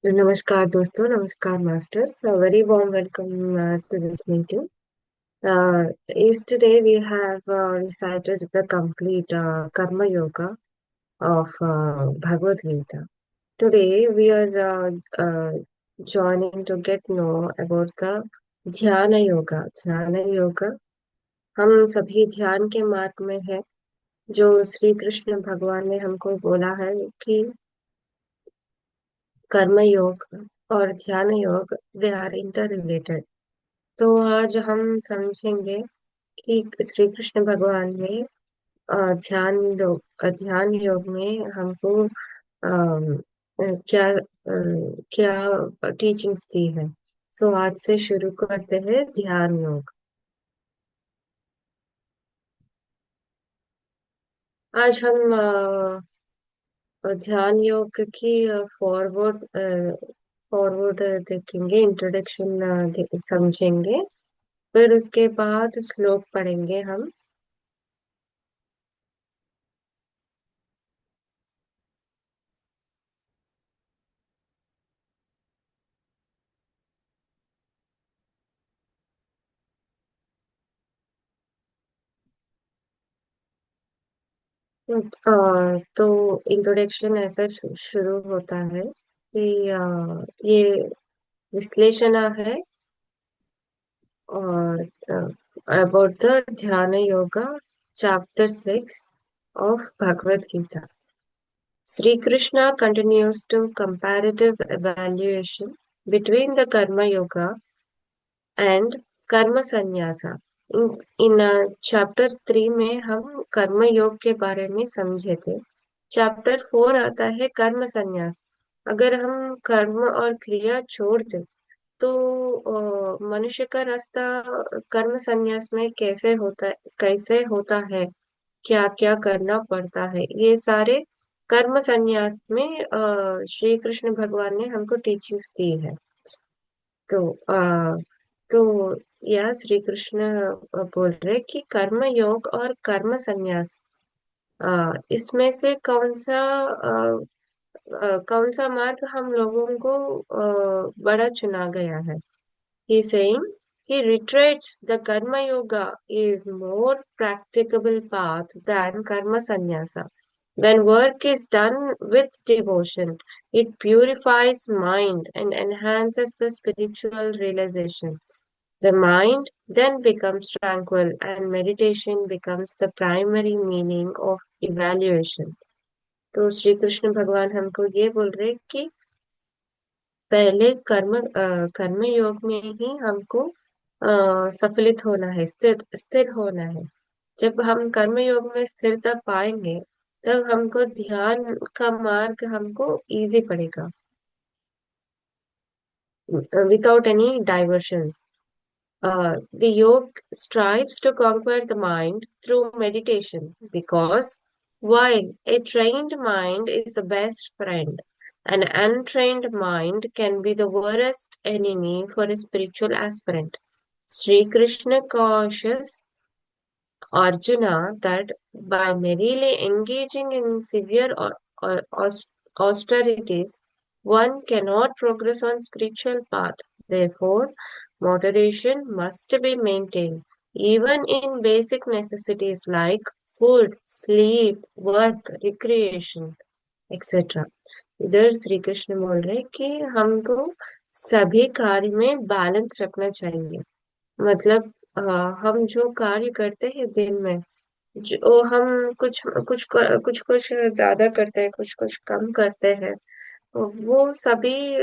नमस्कार दोस्तों, नमस्कार masters. Very warm welcome to this meeting. Yesterday we have recited the complete Karma Yoga of Bhagavad Gita. Today we are joining to get know about the ध्यान योगा. ध्यान योगा हम सभी ध्यान के मार्ग में है, जो श्री कृष्ण भगवान ने हमको बोला है कि कर्म योग और ध्यान योग दे आर इंटर रिलेटेड. तो आज हम समझेंगे कि श्री कृष्ण भगवान ने ध्यान योग में हमको क्या टीचिंग्स दी है. सो आज से शुरू करते हैं ध्यान योग. आज हम ध्यान योग की फॉरवर्ड फॉरवर्ड देखेंगे, इंट्रोडक्शन समझेंगे. फिर उसके बाद श्लोक पढ़ेंगे हम. तो इंट्रोडक्शन ऐसा शुरू होता है कि ये विश्लेषण है और अबाउट द ध्यान yoga chapter 6 of Bhagavad Gita. Sri Krishna continues to comparative evaluation between the Karma Yoga and Karma Sannyasa. In chapter 3 में हम कर्म योग के बारे में समझे थे. चैप्टर 4 आता है कर्म संन्यास. अगर हम कर्म और क्रिया छोड़ दें तो मनुष्य का रास्ता कर्म संन्यास में कैसे होता है, क्या क्या करना पड़ता है, ये सारे कर्म संन्यास में श्री कृष्ण भगवान ने हमको टीचिंग्स दी है. तो तो यह श्री कृष्ण बोल रहे कि कर्म योग और कर्म संन्यास, इसमें से कौन सा मार्ग हम लोगों को बड़ा चुना गया है. He saying he reiterates the karma yoga is more practicable path than karma sannyasa. When work is done with devotion, it purifies mind and enhances the spiritual realization. The mind then becomes tranquil and meditation becomes the primary meaning of evaluation. तो श्री कृष्ण भगवान हमको ये बोल रहे कि पहले कर्म योग में ही हमको सफलित होना है, स्थिर स्थिर होना है. जब हम कर्म योग में स्थिरता पाएंगे तब हमको ध्यान का मार्ग हमको इजी पड़ेगा, without any diversions. The yoga strives to conquer the mind through meditation because while a trained mind is the best friend, an untrained mind can be the worst enemy for a spiritual aspirant. Sri Krishna cautions Arjuna that by merely engaging in severe austerities, one cannot progress on spiritual path. Therefore, moderation must be maintained, even in basic necessities like food, sleep, work, recreation, etc. इधर श्री कृष्ण बोल रहे कि हमको सभी कार्य में balance रखना चाहिए. मतलब हम जो कार्य करते हैं दिन में, जो हम कुछ ज्यादा करते हैं, कुछ कुछ कम करते हैं, वो सभी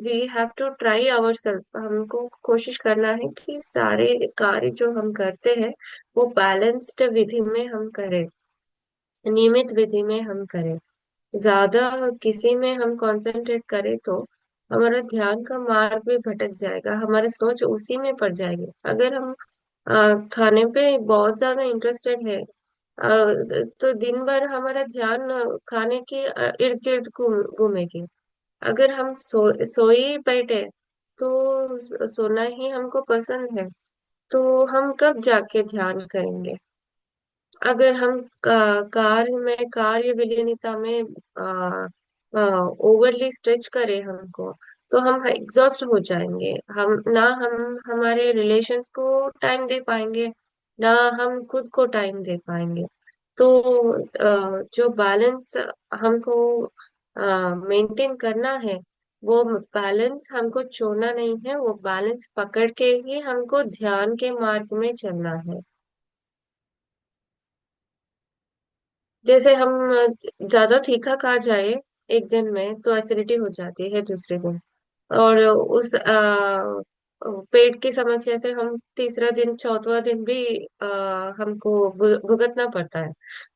we have to try ourself. हमको कोशिश करना है कि सारे कार्य जो हम करते हैं वो बैलेंस्ड विधि में हम करें, नियमित विधि में हम करें. ज्यादा किसी में हम कंसंट्रेट करें तो हमारा ध्यान का मार्ग भी भटक जाएगा, हमारी सोच उसी में पड़ जाएगी. अगर हम खाने पे बहुत ज्यादा इंटरेस्टेड है, तो दिन भर हमारा ध्यान खाने के इर्द गिर्द घूमेगी. अगर हम सोई बैठे तो सोना ही हमको पसंद है, तो हम कब जाके ध्यान करेंगे. अगर हम कार्य विलीनता में ओवरली स्ट्रेच करे हमको, तो हम एग्जॉस्ट हो जाएंगे। हम हमारे रिलेशंस को टाइम दे पाएंगे, ना हम खुद को टाइम दे पाएंगे। तो जो बैलेंस हमको मेंटेन करना है, वो बैलेंस हमको छोड़ना नहीं है, वो बैलेंस पकड़ के ही हमको ध्यान के मार्ग में चलना है। जैसे हम ज्यादा तीखा खा जाए एक दिन में तो एसिडिटी हो जाती है दूसरे दिन, और उस पेट की समस्या से हम तीसरा दिन चौथा दिन भी हमको भुगतना पड़ता है।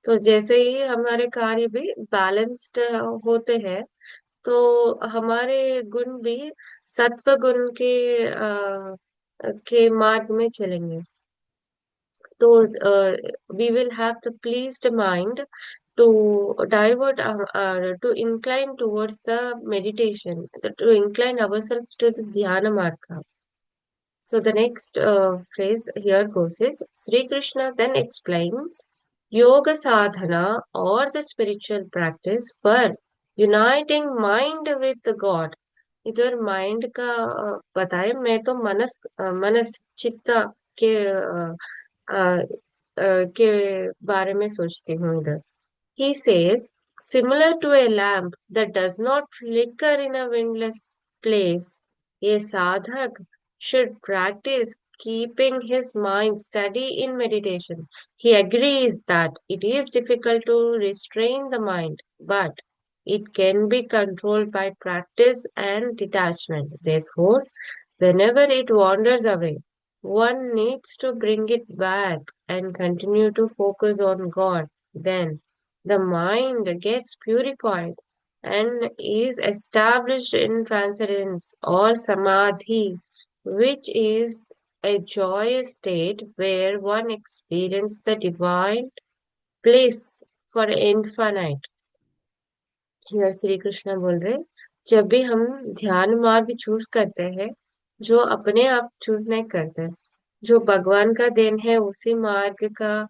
तो जैसे ही हमारे कार्य भी बैलेंस्ड होते हैं, तो हमारे गुण भी सत्व गुण के मार्ग में चलेंगे। तो we will have the pleased mind to divert to incline towards the meditation, to incline ourselves to the dhyana marga. So the next phrase here goes is Sri Krishna then explains yoga sadhana or the spiritual practice for uniting mind with the God. इधर mind का बताए, मैं तो मनस चित्ता के के बारे में सोचती हूँ इधर। He says, similar to a lamp that does not flicker in a windless place, a sadhak should practice keeping his mind steady in meditation. He agrees that it is difficult to restrain the mind, but it can be controlled by practice and detachment. Therefore, whenever it wanders away, one needs to bring it back and continue to focus on God. Then the mind gets purified and is established in transcendence or samadhi, which is a joyous state where one experiences the divine bliss for infinite. Here Shri Krishna बोल रहे, जब भी हम ध्यान मार्ग choose करते हैं, जो अपने आप चूज नहीं करते, जो भगवान का देन है, उसी मार्ग का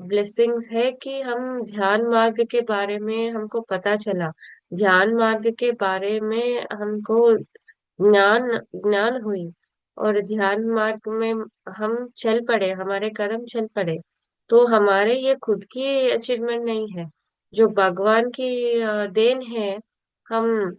ब्लेसिंग्स है कि हम ध्यान मार्ग के बारे में हमको पता चला, ध्यान मार्ग के बारे में हमको ज्ञान ज्ञान हुई, और ध्यान मार्ग में हम चल पड़े, हमारे कदम चल पड़े। तो हमारे ये खुद की अचीवमेंट नहीं है, जो भगवान की देन है। हम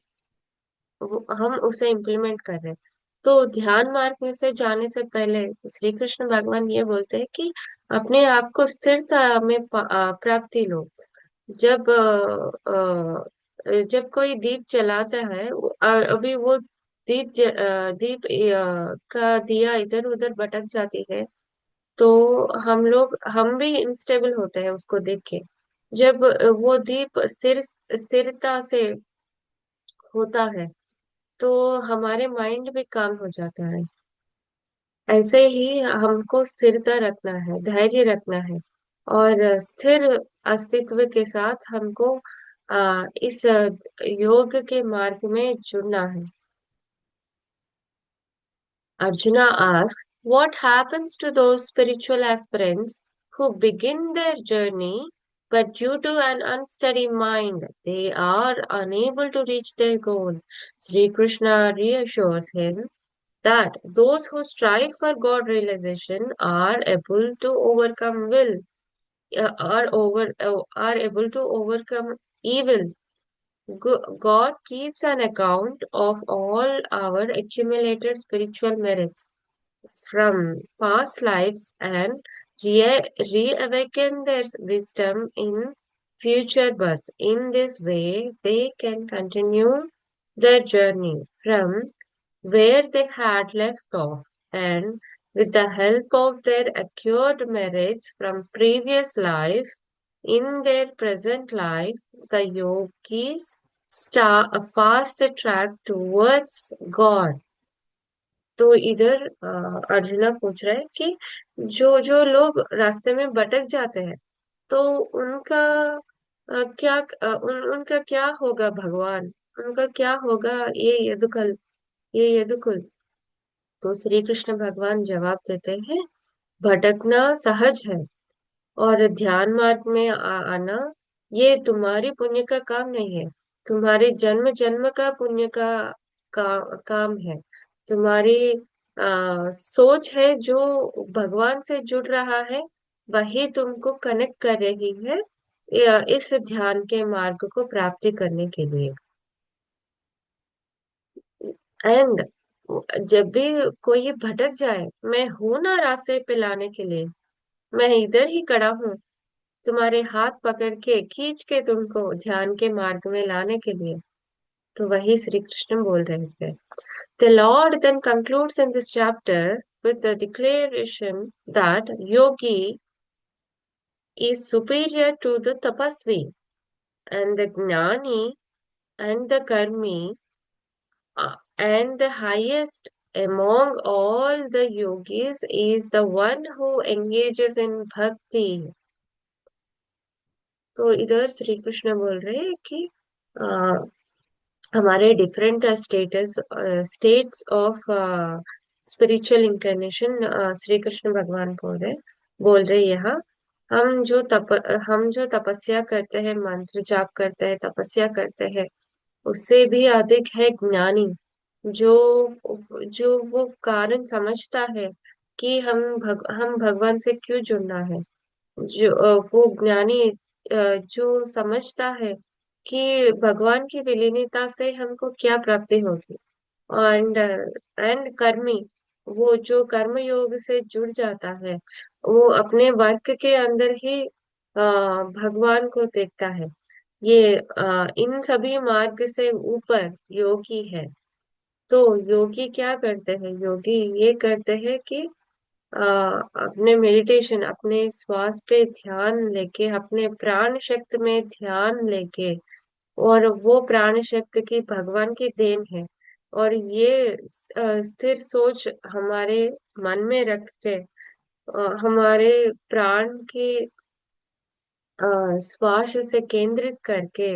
हम उसे इम्प्लीमेंट कर रहे हैं। तो ध्यान मार्ग में से जाने से पहले श्री कृष्ण भगवान ये बोलते हैं कि अपने आप को स्थिरता में प्राप्ति लो। जब जब कोई दीप जलाता है, अभी वो दीप का दिया इधर उधर भटक जाती है, तो हम भी इंस्टेबल होते हैं उसको देख के। जब वो दीप स्थिरता से होता है, तो हमारे माइंड भी काम हो जाता है। ऐसे ही हमको स्थिरता रखना है, धैर्य रखना है, और स्थिर अस्तित्व के साथ हमको इस योग के मार्ग में जुड़ना है। Arjuna asks, what happens to those spiritual aspirants who begin their journey, but due to an unsteady mind, they are unable to reach their goal? Sri Krishna reassures him that those who strive for God realization are able to overcome are able to overcome evil. God keeps an account of all our accumulated spiritual merits from past lives and reawaken their wisdom in future births. In this way, they can continue their journey from where they had left off, and with the help of their accrued merits from previous life, in their present life, the yogis start a fast track towards God. तो इधर अर्जुना पूछ रहा है कि जो जो लोग रास्ते में भटक जाते हैं, तो उनका उनका क्या होगा भगवान, उनका क्या होगा ये यदुकुल, ये यदुकुल। तो श्री कृष्ण भगवान जवाब देते हैं, भटकना सहज है, और ध्यान मार्ग में आना ये तुम्हारी पुण्य का काम नहीं है। तुम्हारे जन्म जन्म का पुण्य काम है। तुम्हारी सोच है जो भगवान से जुड़ रहा है, वही तुमको कनेक्ट कर रही है इस ध्यान के मार्ग को प्राप्ति करने के लिए। एंड जब भी कोई भटक जाए, मैं हूं ना रास्ते पे लाने के लिए। मैं इधर ही खड़ा हूँ, तुम्हारे हाथ पकड़ के खींच के तुमको ध्यान के मार्ग में लाने के लिए। तो वही श्री कृष्ण बोल रहे थे। The Lord then concludes in this chapter with the declaration that yogi is superior to the tapasvi, and the gnani and the karmi, and the highest among all the yogis is the one who engages in bhakti. तो इधर श्री कृष्ण बोल रहे हैं कि हमारे different states of spiritual incarnation Shri Krishna भगवान बोल रहे यहाँ। हम जो तप हम जो तपस्या करते हैं, मंत्र जाप करते हैं, तपस्या करते हैं, उससे भी अधिक है ज्ञानी, जो जो वो कारण समझता है कि हम भगवान से क्यों जुड़ना है। जो वो ज्ञानी जो समझता है कि भगवान की विलीनता से हमको क्या प्राप्ति होगी। एंड एंड कर्मी, वो जो कर्म योग से जुड़ जाता है, वो अपने वाक्य के अंदर ही भगवान को देखता है। ये इन सभी मार्ग से ऊपर योगी है। तो योगी क्या करते हैं? योगी ये करते हैं कि अपने मेडिटेशन, अपने श्वास पे ध्यान लेके, अपने प्राण शक्ति में ध्यान लेके, और वो प्राण शक्ति की भगवान की देन है। और ये स्थिर सोच हमारे मन में रख के हमारे प्राण की श्वास से केंद्रित करके,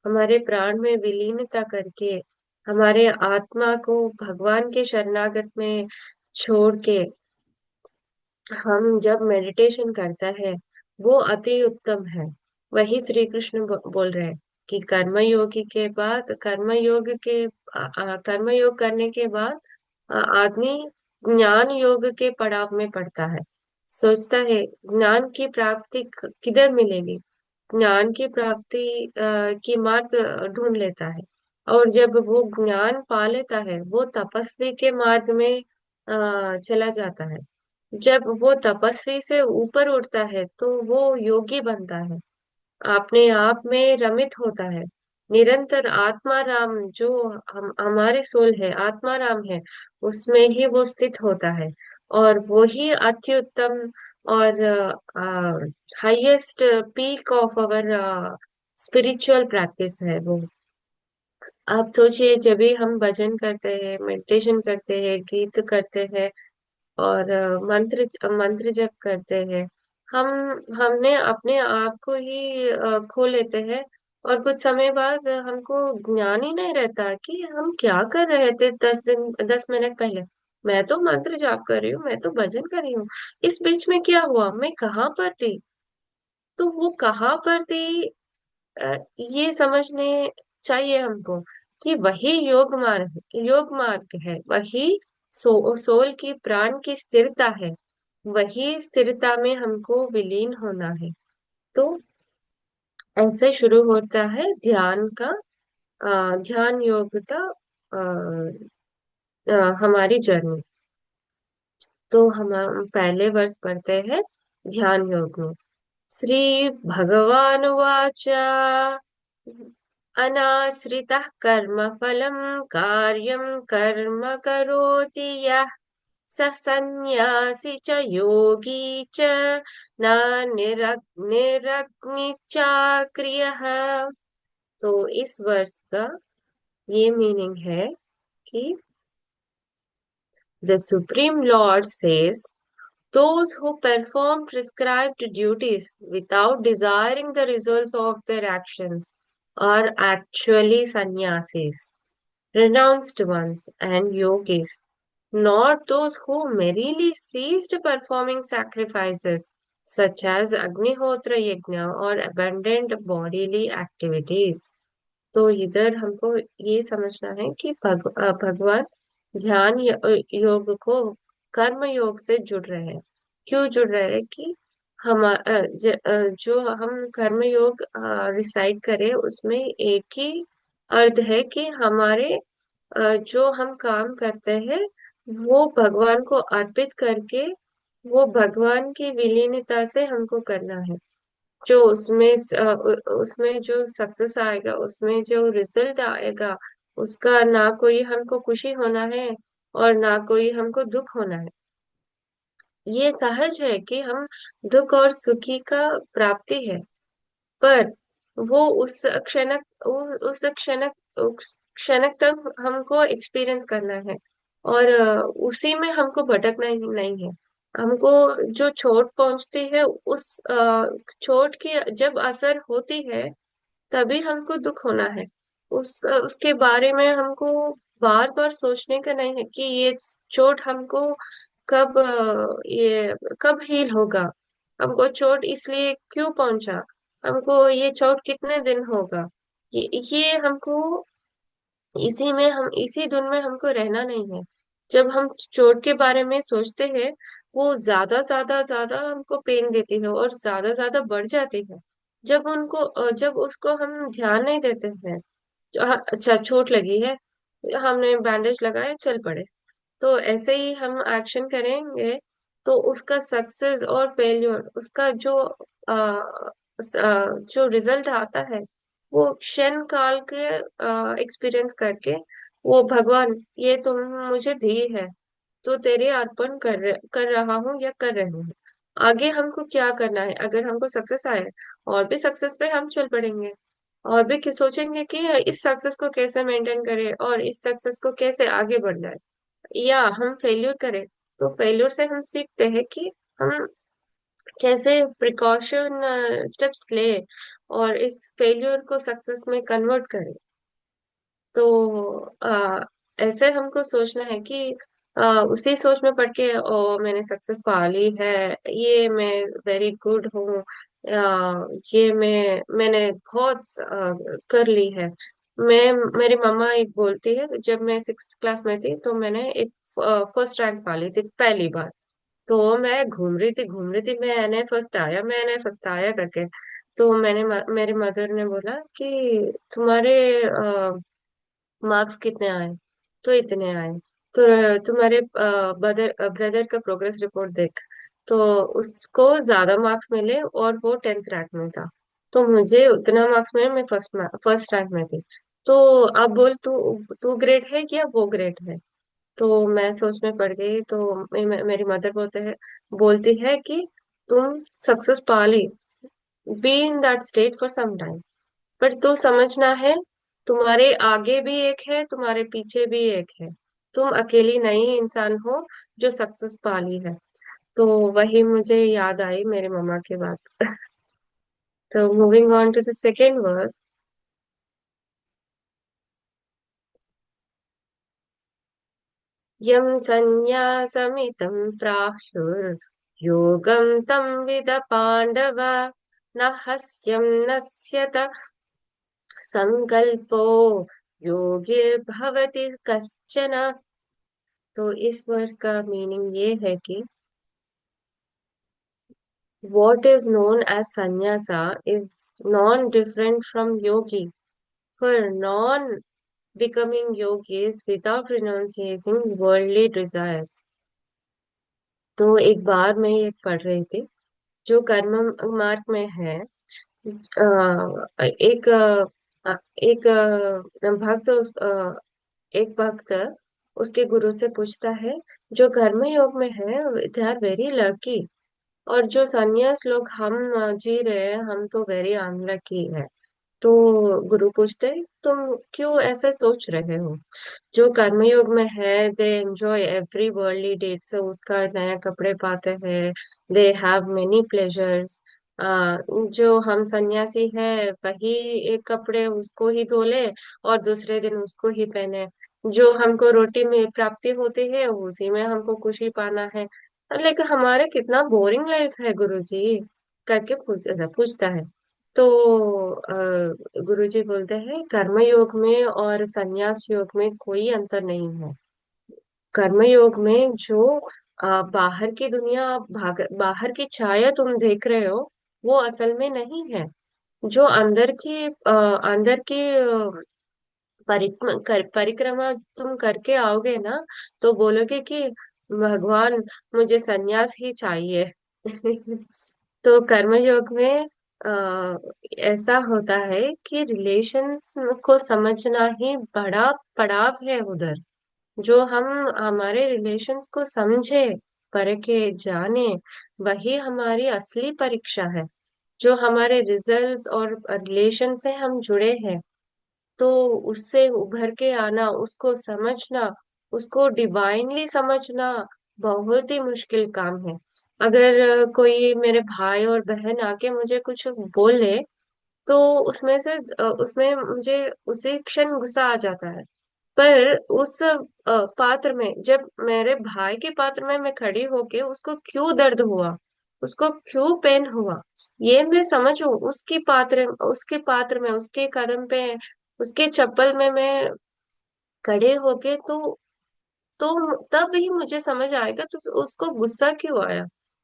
हमारे प्राण में विलीनता करके, हमारे आत्मा को भगवान के शरणागत में छोड़ के हम जब मेडिटेशन करता है, वो अति उत्तम है। वही श्री कृष्ण बोल रहे हैं कि कर्म योग करने के बाद आदमी ज्ञान योग के पड़ाव में पड़ता है। सोचता है ज्ञान की प्राप्ति किधर मिलेगी। ज्ञान की प्राप्ति की मार्ग ढूंढ लेता है। और जब वो ज्ञान पा लेता है, वो तपस्वी के मार्ग में चला जाता है। जब वो तपस्वी से ऊपर उठता है, तो वो योगी बनता है, अपने आप में रमित होता है। निरंतर आत्माराम, जो हमारे सोल है, आत्माराम है, उसमें ही वो स्थित होता है। और वो ही अत्युत्तम और highest peak of our spiritual practice है वो। आप सोचिए, जब भी हम भजन करते हैं, मेडिटेशन करते हैं, गीत करते हैं, और मंत्र जप करते हैं, हम हमने अपने आप को ही खो लेते हैं। और कुछ समय बाद हमको ज्ञान ही नहीं रहता कि हम क्या कर रहे थे 10 मिनट पहले। मैं तो मंत्र जाप कर रही हूँ, मैं तो भजन कर रही हूँ, इस बीच में क्या हुआ, मैं कहाँ पर थी। तो वो कहाँ पर थी, ये समझने चाहिए हमको कि वही योग मार्ग है, वही सोल की प्राण की स्थिरता है। वही स्थिरता में हमको विलीन होना है। तो ऐसे शुरू होता है ध्यान का, ध्यान योग का हमारी जर्नी। तो हम पहले वर्ष पढ़ते हैं ध्यान योग में। श्री भगवान वाच अनाश्रितः कर्मफलं कार्यं कर्म करोति यः स सन्न्यासी च योगी च न निरग्निचाक्रियः। तो इस वर्ष का ये मीनिंग है कि the Supreme Lord says, those who perform prescribed duties without desiring the results of their actions are actually sannyasis, renounced ones, and yogis, not those who merely ceased performing sacrifices such as Agnihotra Yajna or abandoned bodily activities. तो इधर हमको ये समझना है कि भगवान ध्यान योग को कर्म योग से जुड़ रहे हैं। क्यों जुड़ रहे हैं कि जो हम कर्म योग रिसाइड करें उसमें एक ही अर्थ है कि हमारे जो हम काम करते हैं वो भगवान को अर्पित करके वो भगवान की विलीनता से हमको करना है। जो उसमें जो सक्सेस आएगा, उसमें जो रिजल्ट आएगा, उसका ना कोई हमको खुशी होना है और ना कोई हमको दुख होना है। ये सहज है कि हम दुख और सुखी का प्राप्ति है, पर वो उस क्षणक तक हमको एक्सपीरियंस करना है। और उसी में हमको भटकना ही नहीं है। हमको जो चोट पहुंचती है उस चोट की जब असर होती है तभी हमको दुख होना है। उसके बारे में हमको बार बार सोचने का नहीं है कि ये चोट हमको ये कब हील होगा, हमको चोट इसलिए क्यों पहुंचा, हमको ये चोट कितने दिन होगा। ये हमको इसी धुन में हमको रहना नहीं है। जब हम चोट के बारे में सोचते हैं वो ज्यादा ज्यादा हमको पेन देती है और ज्यादा बढ़ जाती है। जब उसको हम ध्यान नहीं देते हैं। हाँ, अच्छा चोट लगी है, हमने बैंडेज लगाया चल पड़े, तो ऐसे ही हम एक्शन करेंगे तो उसका सक्सेस और फेल्योर, उसका जो रिजल्ट आता है वो क्षण काल के एक्सपीरियंस करके वो भगवान ये तुम मुझे दी है तो तेरे अर्पण कर रहा हूँ या कर रही हूँ। आगे हमको क्या करना है, अगर हमको सक्सेस आए और भी सक्सेस पे हम चल पड़ेंगे और भी सोचेंगे कि इस सक्सेस को कैसे मेंटेन करें और इस सक्सेस को कैसे आगे बढ़ना है। या हम फेल्यूर करें तो फेल्यूर से हम सीखते हैं कि हम कैसे प्रिकॉशन स्टेप्स ले और इस फेल्यूर को सक्सेस में कन्वर्ट करें। तो ऐसे हमको सोचना है कि उसी सोच में पड़ के ओ मैंने सक्सेस पा ली है, ये मैं वेरी गुड हूँ, ये मैंने बहुत कर ली है। मैं मेरी मम्मा एक बोलती है, जब मैं 6th क्लास में थी तो मैंने एक फर्स्ट रैंक पा ली थी पहली बार। तो मैं घूम रही थी, मैंने फर्स्ट आया करके। तो मेरी मदर ने बोला कि तुम्हारे मार्क्स कितने आए, तो इतने आए। तो तुम्हारे ब्रदर ब्रदर का प्रोग्रेस रिपोर्ट देख, तो उसको ज्यादा मार्क्स मिले और वो 10th रैंक में था। तो मुझे उतना मार्क्स मिले, मैं फर्स्ट रैंक में थी। तो अब बोल तू तू ग्रेट है या वो ग्रेट है। तो मैं सोच में पड़ गई। तो मेरी मदर बोलती है कि तुम सक्सेस पा ली, be in that state for some time, पर तू समझना है तुम्हारे आगे भी एक है, तुम्हारे पीछे भी एक है। तुम अकेली नहीं इंसान हो जो सक्सेस पा ली है। तो वही मुझे याद आई मेरे मम्मा की बात। तो moving on to the second verse. यम संन्यासमितं प्राहुर्योगं तं विद पांडव, न हस्यं नश्यत संकल्पो योगिर्भवति कश्चन। तो इस वर्ष का मीनिंग ये है कि what is known as sannyasa is non-different from yogi. For non-becoming yogis without renunciating worldly desires. तो एक बार मैं ये पढ़ रही थी, जो कर्म मार्ग में है, एक भक्त एक भक्त उसके गुरु से पूछता है, जो कर्म योग में है दे आर वेरी लकी, और जो संन्यास लोग हम जी रहे हैं हम तो वेरी अनलकी है। तो गुरु पूछते हैं, तुम क्यों ऐसे सोच रहे हो। जो कर्मयोग में है they enjoy every worldly date, से उसका नया कपड़े पाते हैं, दे हैव मेनी प्लेजर्स। जो हम सन्यासी है वही एक कपड़े उसको ही धो ले और दूसरे दिन उसको ही पहने। जो हमको रोटी में प्राप्ति होती है उसी में हमको खुशी पाना है। लेकिन हमारे कितना बोरिंग लाइफ है गुरुजी, करके पूछता है। तो गुरुजी बोलते हैं कर्म योग में और संन्यास योग में कोई अंतर नहीं है। कर्म योग में जो बाहर की दुनिया, बाहर की छाया तुम देख रहे हो, वो असल में नहीं है। जो अंदर की परिक्रमा तुम करके आओगे ना, तो बोलोगे कि भगवान, मुझे सन्यास ही चाहिए। तो कर्मयोग में आ, ऐसा होता है कि रिलेशंस को समझना ही बड़ा पड़ाव है उधर। जो हम हमारे रिलेशंस को समझे, परखे, जाने, वही हमारी असली परीक्षा है। जो हमारे रिजल्ट्स और रिलेशन से हम जुड़े हैं, तो उससे उभर के आना, उसको समझना, उसको डिवाइनली समझना बहुत ही मुश्किल काम है। अगर कोई मेरे भाई और बहन आके मुझे कुछ बोले, तो उसमें मुझे उसी क्षण गुस्सा आ जाता है। पर उस पात्र में, जब मेरे भाई के पात्र में मैं खड़ी होके उसको क्यों दर्द हुआ, उसको क्यों पेन हुआ, ये मैं समझूं, उसके पात्र में, उसके कदम पे, उसके चप्पल में मैं खड़े होके, तो तब ही मुझे समझ आएगा तो उसको गुस्सा क्यों आया,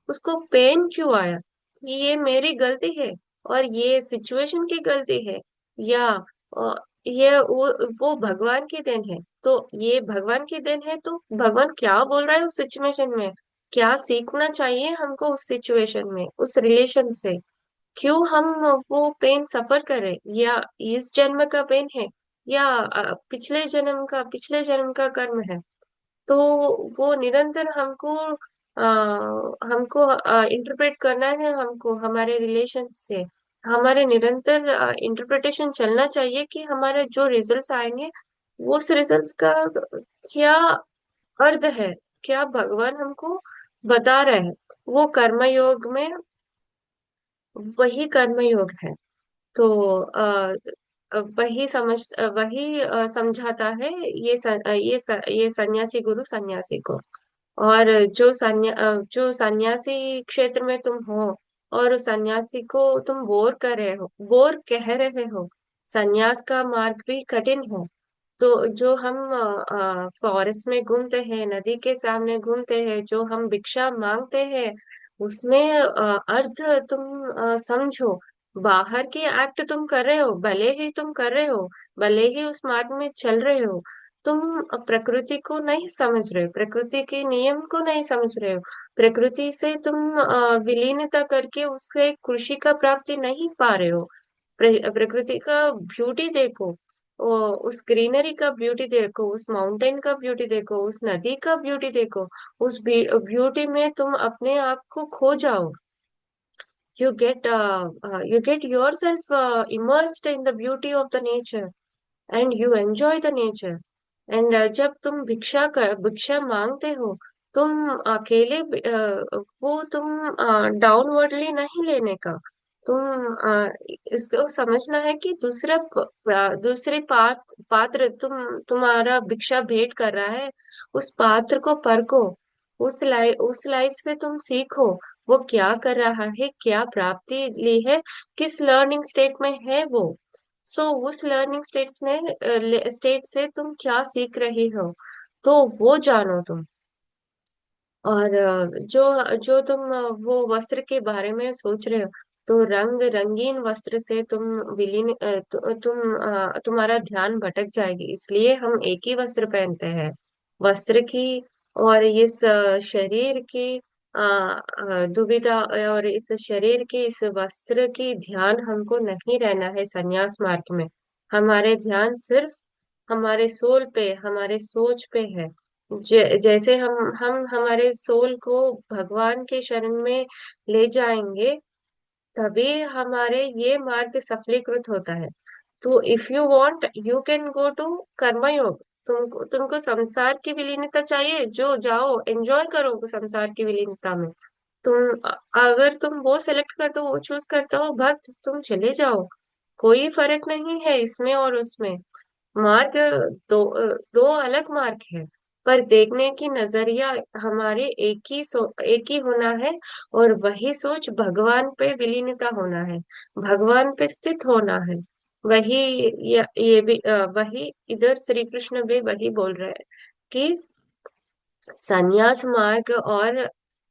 उसको पेन क्यों आया। ये मेरी गलती है और ये सिचुएशन की गलती है, या ये वो भगवान की देन है। तो ये भगवान की देन है, तो भगवान क्या बोल रहा है उस सिचुएशन में, क्या सीखना चाहिए हमको उस सिचुएशन में, उस रिलेशन से, क्यों हम वो पेन सफर करें, या इस जन्म का पेन है, या पिछले जन्म का कर्म है। तो वो निरंतर हमको इंटरप्रेट करना है, हमको हमारे रिलेशन से हमारे निरंतर इंटरप्रिटेशन चलना चाहिए कि हमारे जो रिजल्ट्स आएंगे, वो उस रिजल्ट्स का क्या अर्थ है, क्या भगवान हमको बता रहे हैं। वो कर्मयोग में वही कर्मयोग है। तो वही समझाता है ये सन्यासी गुरु सन्यासी को। और जो सन्यासी क्षेत्र में तुम हो, और उस सन्यासी को तुम बोर कह रहे हो, सन्यास का मार्ग भी कठिन है। तो जो हम फॉरेस्ट में घूमते हैं, नदी के सामने घूमते हैं, जो हम भिक्षा मांगते हैं, उसमें अर्थ तुम समझो। बाहर की एक्ट तुम कर रहे हो, भले ही तुम कर रहे हो, भले ही उस मार्ग में चल रहे हो, तुम प्रकृति को नहीं समझ रहे हो, प्रकृति के नियम को नहीं समझ रहे हो, प्रकृति से तुम विलीनता करके उससे खुशी का प्राप्ति नहीं पा रहे हो। प्रकृति का ब्यूटी देखो, उस ग्रीनरी का ब्यूटी देखो, उस माउंटेन का ब्यूटी देखो, उस नदी का ब्यूटी देखो। उस ब्यूटी में तुम अपने आप को खो जाओ। You get yourself immersed in the beauty of the nature, and you enjoy the nature. And जब तुम भिक्षा मांगते हो, तुम अकेले वो तुम डाउनवर्डली नहीं लेने का। तुम इसको समझना है कि दूसरे पात्र तुम्हारा भिक्षा भेंट कर रहा है। उस पात्र को परखो, उस लाइफ से तुम सीखो, वो क्या कर रहा है, क्या प्राप्ति ली है, किस लर्निंग स्टेट में है वो। सो उस लर्निंग स्टेट से तुम क्या सीख रही हो, तो वो जानो तुम। और जो तुम वो वस्त्र के बारे में सोच रहे हो, तो रंगीन वस्त्र से तुम्हारा ध्यान भटक जाएगी। इसलिए हम एक ही वस्त्र पहनते हैं, वस्त्र की और इस शरीर की दुविधा, और इस शरीर की, इस वस्त्र की ध्यान हमको नहीं रहना है संन्यास मार्ग में। हमारे ध्यान सिर्फ हमारे सोल पे, हमारे सोच पे है। जैसे हम हमारे सोल को भगवान के शरण में ले जाएंगे, तभी हमारे ये मार्ग सफलीकृत होता है। तो if you want, you can go to कर्मयोग। तुमको संसार की विलीनता चाहिए, जो जाओ एंजॉय करो संसार की विलीनता में। अगर तुम वो सेलेक्ट करते हो, वो चूज करते हो भक्त, तुम चले जाओ। कोई फर्क नहीं है इसमें और उसमें। मार्ग दो अलग मार्ग है। पर देखने की नजरिया हमारे एक ही होना है। और वही सोच भगवान पे विलीनता होना है, भगवान पे स्थित होना है। वही ये भी वही इधर श्री कृष्ण भी वही बोल रहे हैं कि संन्यास मार्ग और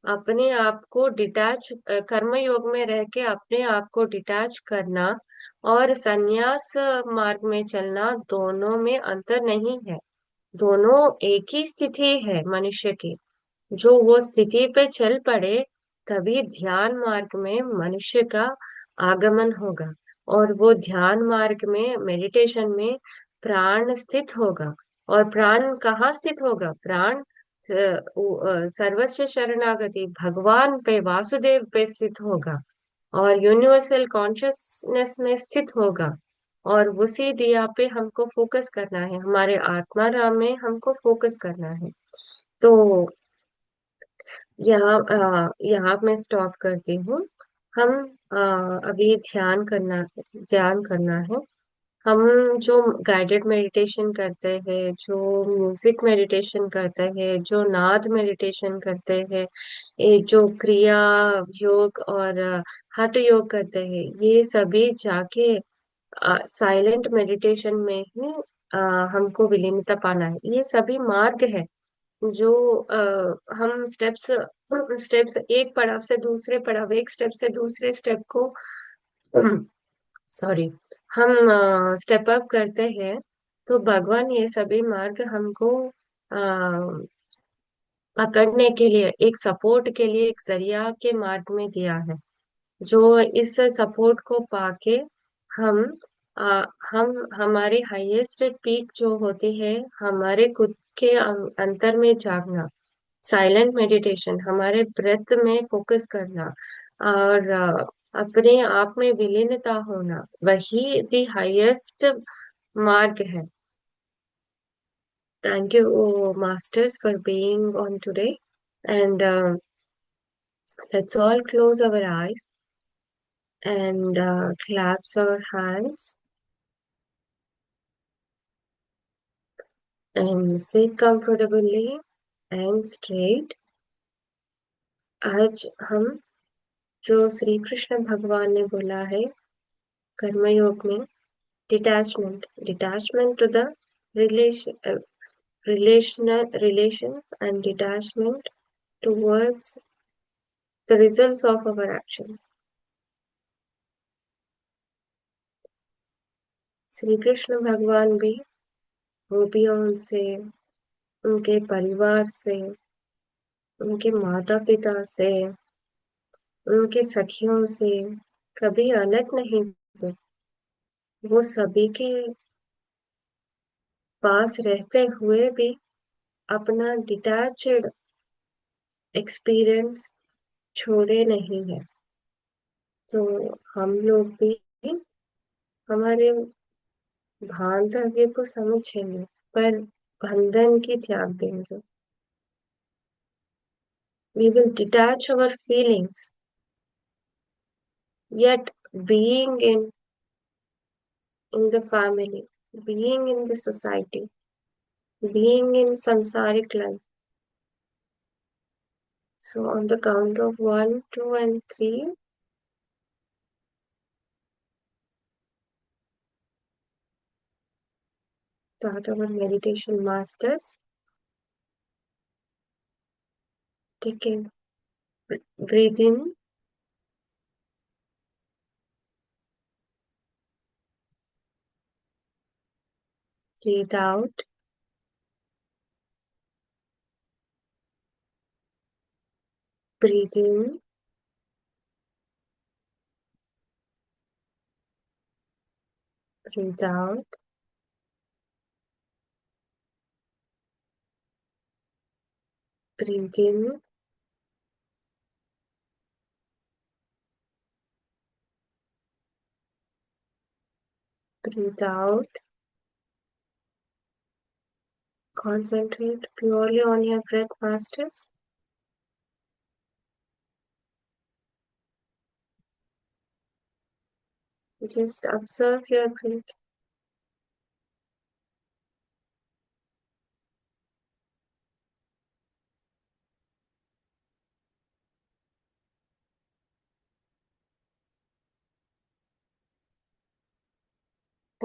अपने आप को डिटैच, कर्म योग में रह के अपने आप को डिटैच करना और संन्यास मार्ग में चलना, दोनों में अंतर नहीं है। दोनों एक ही स्थिति है मनुष्य की। जो वो स्थिति पे चल पड़े, तभी ध्यान मार्ग में मनुष्य का आगमन होगा। और वो ध्यान मार्ग में, मेडिटेशन में प्राण स्थित होगा। और प्राण कहाँ स्थित होगा? प्राण सर्वस्व शरणागति भगवान पे, वासुदेव पे स्थित होगा और यूनिवर्सल कॉन्शियसनेस में स्थित होगा। और उसी दिया पे हमको फोकस करना है, हमारे आत्मा राम में हमको फोकस करना है। तो यहाँ मैं स्टॉप करती हूँ। हम अ, अभी ध्यान करना है। हम जो गाइडेड मेडिटेशन करते हैं, जो म्यूजिक मेडिटेशन करते हैं, जो नाद मेडिटेशन करते हैं, ये जो क्रिया योग और हठ योग करते हैं, ये सभी जाके साइलेंट मेडिटेशन में ही अ, हमको विलीनता पाना है। ये सभी मार्ग है जो हम स्टेप्स स्टेप्स एक पड़ाव से दूसरे पड़ाव, एक स्टेप से दूसरे स्टेप को सॉरी, हम स्टेप अप करते हैं। तो भगवान ये सभी मार्ग हमको पकड़ने के लिए, एक सपोर्ट के लिए, एक जरिया के मार्ग में दिया है। जो इस सपोर्ट को पाके हम हम हमारे हाईएस्ट पीक जो होती है, हमारे खुद के अंतर में झांकना, साइलेंट मेडिटेशन, हमारे ब्रेथ में फोकस करना और अपने आप में विलीनता होना, वही दी हाईएस्ट मार्ग है। Thank you masters for being on today and let's all close our eyes and claps our hands and sit comfortably and straight। आज हम जो श्री कृष्ण भगवान ने बोला है कर्मयोग में, detachment to the relation relations and detachment towards the results of our action। Shri Krishna भगवान भी गोपियों से, उनके परिवार से, उनके माता पिता से, उनके सखियों से कभी अलग नहीं थे। वो सभी के पास रहते हुए भी अपना डिटैच्ड एक्सपीरियंस छोड़े नहीं है। तो हम लोग भी हमारे भांतव्य को समझेंगे, पर बंधन की त्याग देंगे। We will detach our feelings, yet being in the family, being in the society, being in samsaric life. So on the count of 1, 2, and 3, start our meditation masters. Take a breathe in, breathe out, breathe in, breathe out, breathe in, breathe out. Concentrate purely on your breath, masters. Just observe your breath.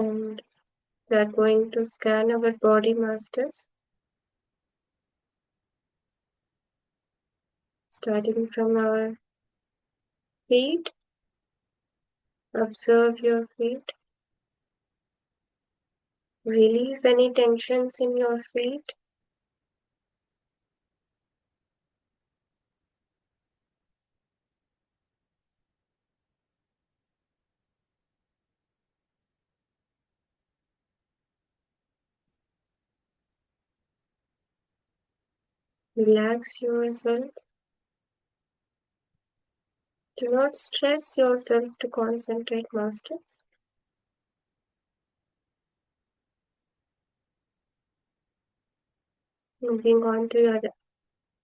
And we are going to scan our body, masters, starting from our feet. Observe your feet. Release any tensions in your feet. Relax yourself. Do not stress yourself to concentrate, masters. Moving on to your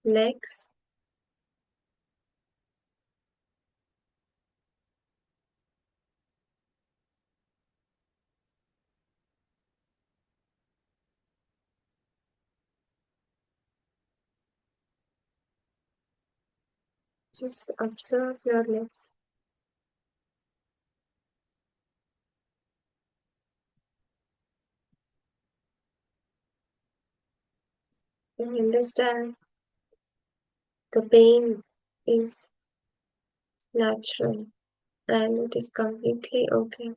legs. Just observe your legs. And understand the pain is natural and it is completely okay.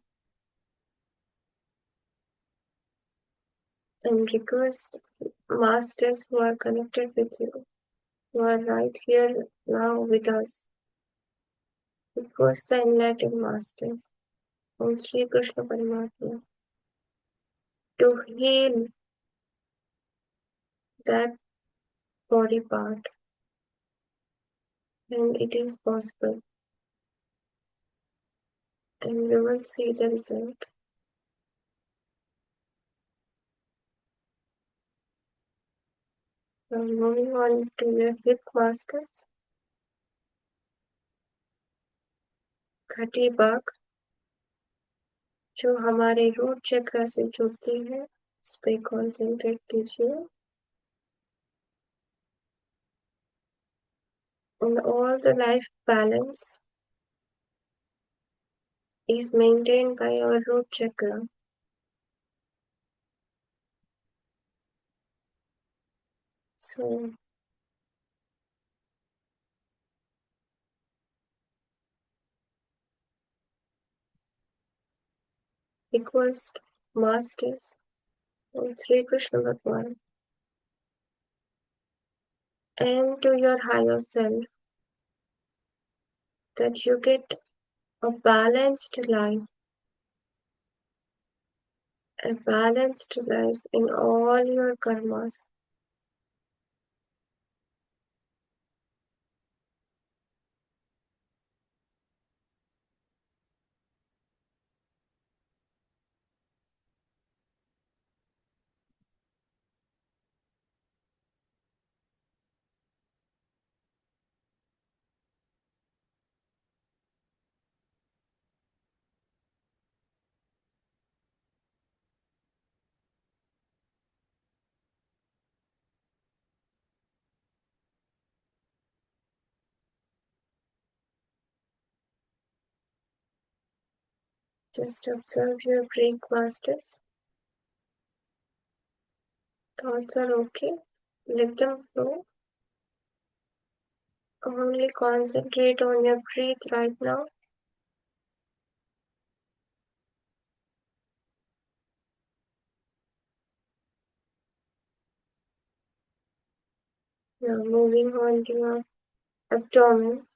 And request masters who are connected with you, who are right here now with us. Request the enlightened masters, Om Sri Krishna Paramatma, to heal that body part. And it is possible. And we will see the result. Now moving on to your hip masters. खटी बाग जो हमारे root चक्र से जुड़ती है उस पे concentrate कीजिए and all the life balance is maintained by our root chakra. So request masters from Sri Krishna Bhagwan and to your higher self that you get a balanced life in all your karmas. Just observe your breath, masters. Thoughts are okay. Let them flow. Only concentrate on your breath right now. Now moving on to your abdomen.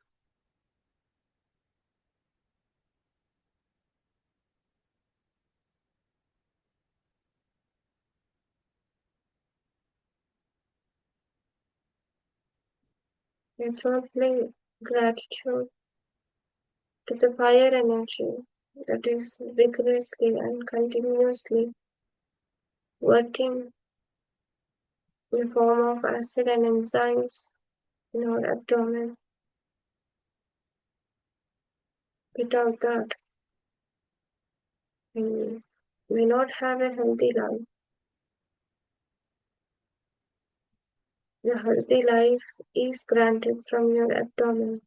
Let's all play gratitude to the fire energy that is vigorously and continuously working in the form of acid and enzymes in our abdomen. Without that, we may not have a healthy life. The healthy life is granted from your abdomen.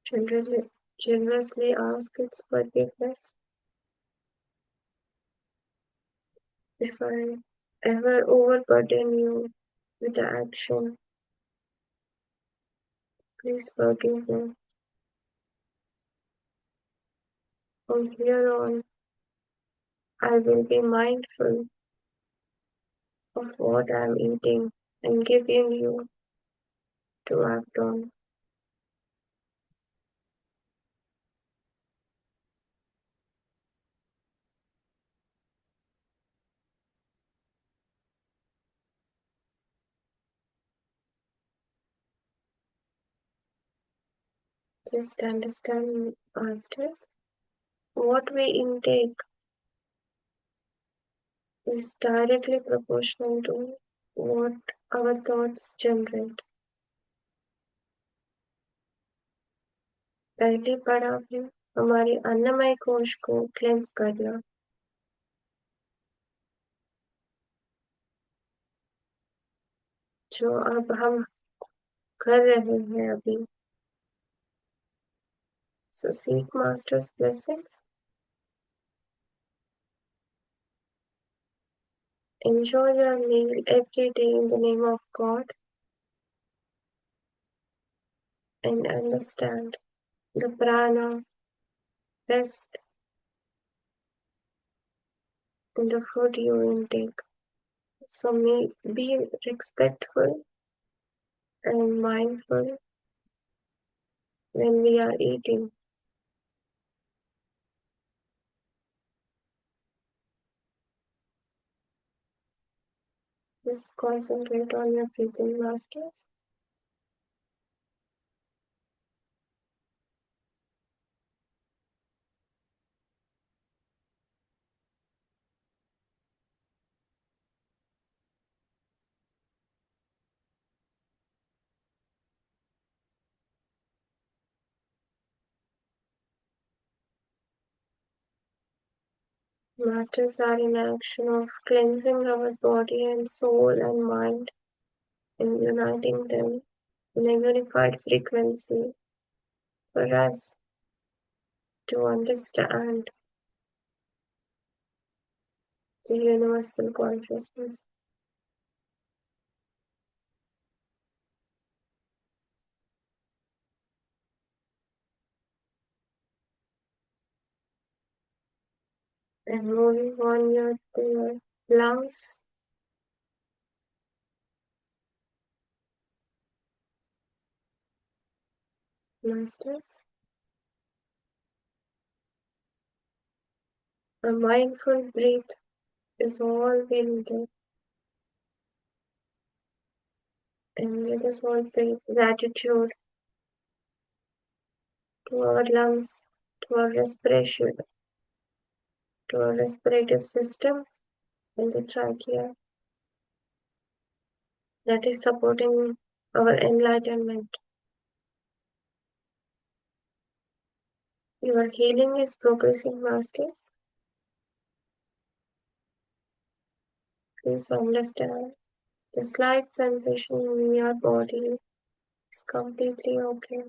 Generously ask its forgiveness if I ever overburden you with the action. Please forgive me. From here on, I will be mindful of what I am eating and giving you to act on. Just understand, masters, what we intake is directly proportional to what our thoughts generate. पहली पड़ाव है हमारी अन्नमय कोश को cleanse करना, जो अब हम कर रहे हैं अभी. So seek master's blessings. Enjoy your meal every day in the name of God and understand the prana rest in the food you intake. So be respectful and mindful when we are eating. Just concentrate on your breathing, masters. Masters are in action of cleansing our body and soul and mind and uniting them in a unified frequency for us to understand the universal consciousness. And moving on to your lungs, masters. A mindful breath is all we need, and let us all pay gratitude to our lungs, to our respiration, to our respirative system, and the trachea that is supporting our enlightenment. Your healing is progressing, masters. Please understand the slight sensation in your body is completely okay.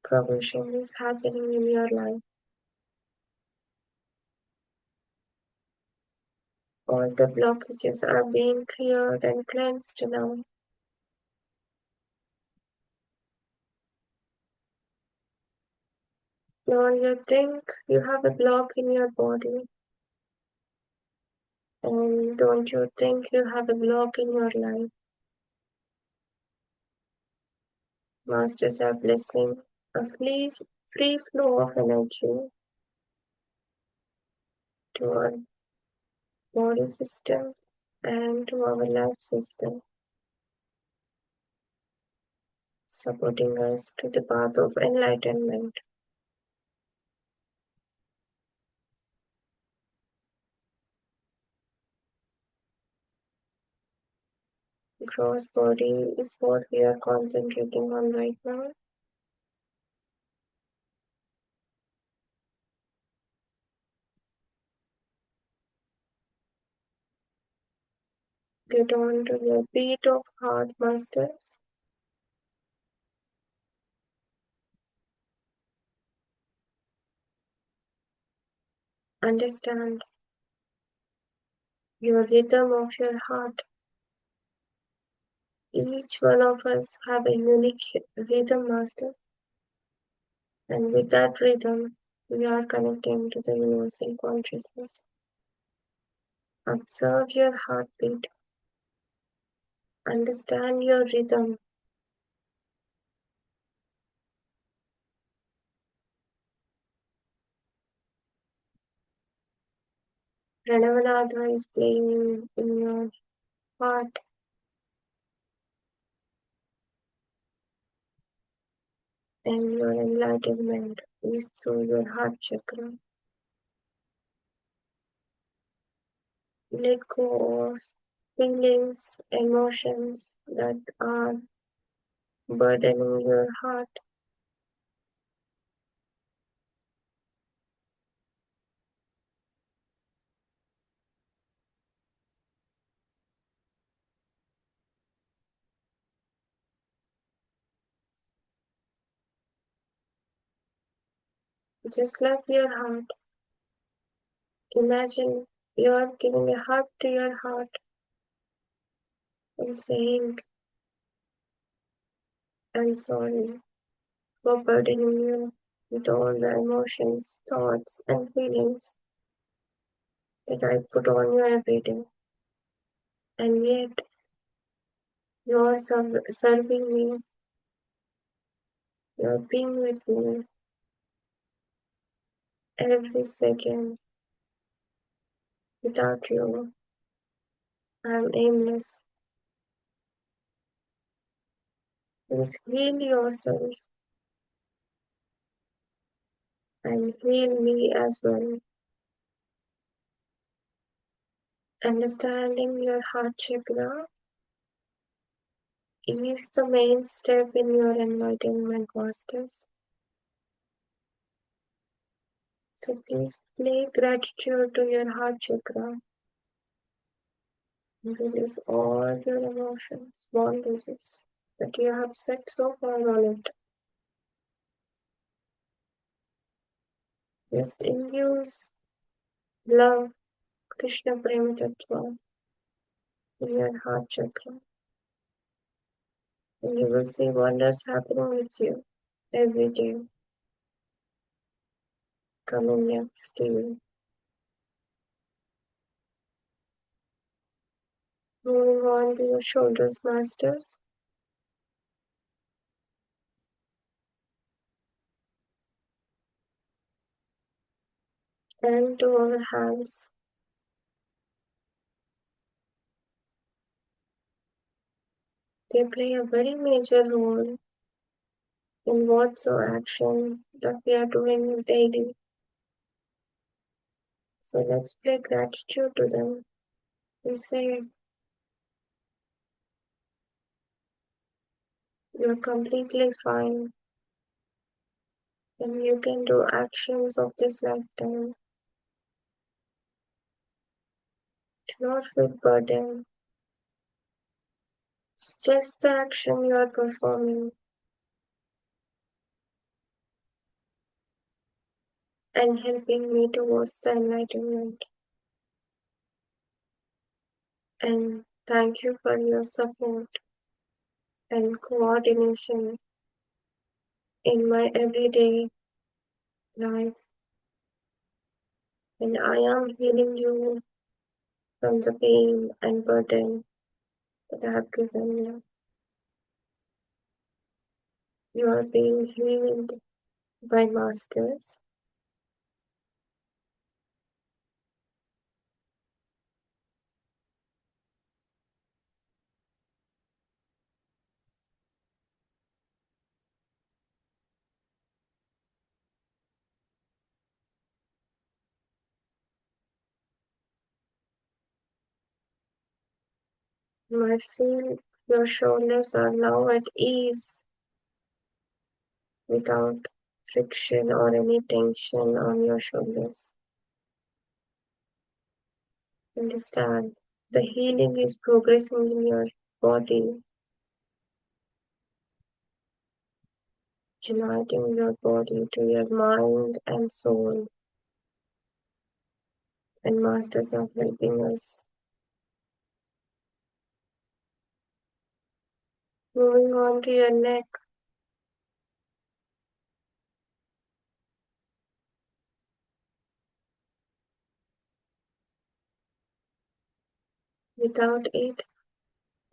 Progression is happening in your life. All the blockages are being cleared and cleansed now. Now you think you have a block in your body, and don't you think you have a block in your life? Masters are blessing a free flow of energy to our body system and to our life system, supporting us to the path of enlightenment. Gross body is what we are concentrating on right now. Get on to your beat of heart, masters. Understand your rhythm of your heart. Each one of us have a unique rhythm, master, and with that rhythm, we are connecting to the universal consciousness. Observe your heartbeat. Understand your rhythm. Pranavanadha is playing in your heart, and your enlightenment is through your heart chakra. Let go of feelings, emotions that are burdening your heart. Just love your heart. Imagine you are giving a hug to your heart and saying, I'm sorry for burdening you with all the emotions, thoughts, and feelings that I put on you every day. And yet, you're serving me, you're being with me every second. Without you, I'm aimless. Please heal yourself and heal me as well. Understanding your heart chakra is the main step in your enlightenment, masters. So please play gratitude to your heart chakra and release all your emotions, bondages that you have set so far on it. Just induce love, Krishna Prema Tattva in your heart chakra, and you will see wonders happening with you every day coming next to you. Moving on to your shoulders, masters, and to our hands. They play a very major role in whatsoever action that we are doing daily. So let's play gratitude to them and say, you're completely fine and you can do actions of this lifetime. Do not feel burdened. It's just the action you are performing and helping me towards the enlightenment. And thank you for your support and coordination in my everyday life. And I am healing you from the pain and burden that I have given you. You are being healed by masters. I feel your shoulders are now at ease without friction or any tension on your shoulders. Understand The healing is progressing in your body, uniting your body to your mind and soul, and masters are helping us. Moving on to your neck, without it,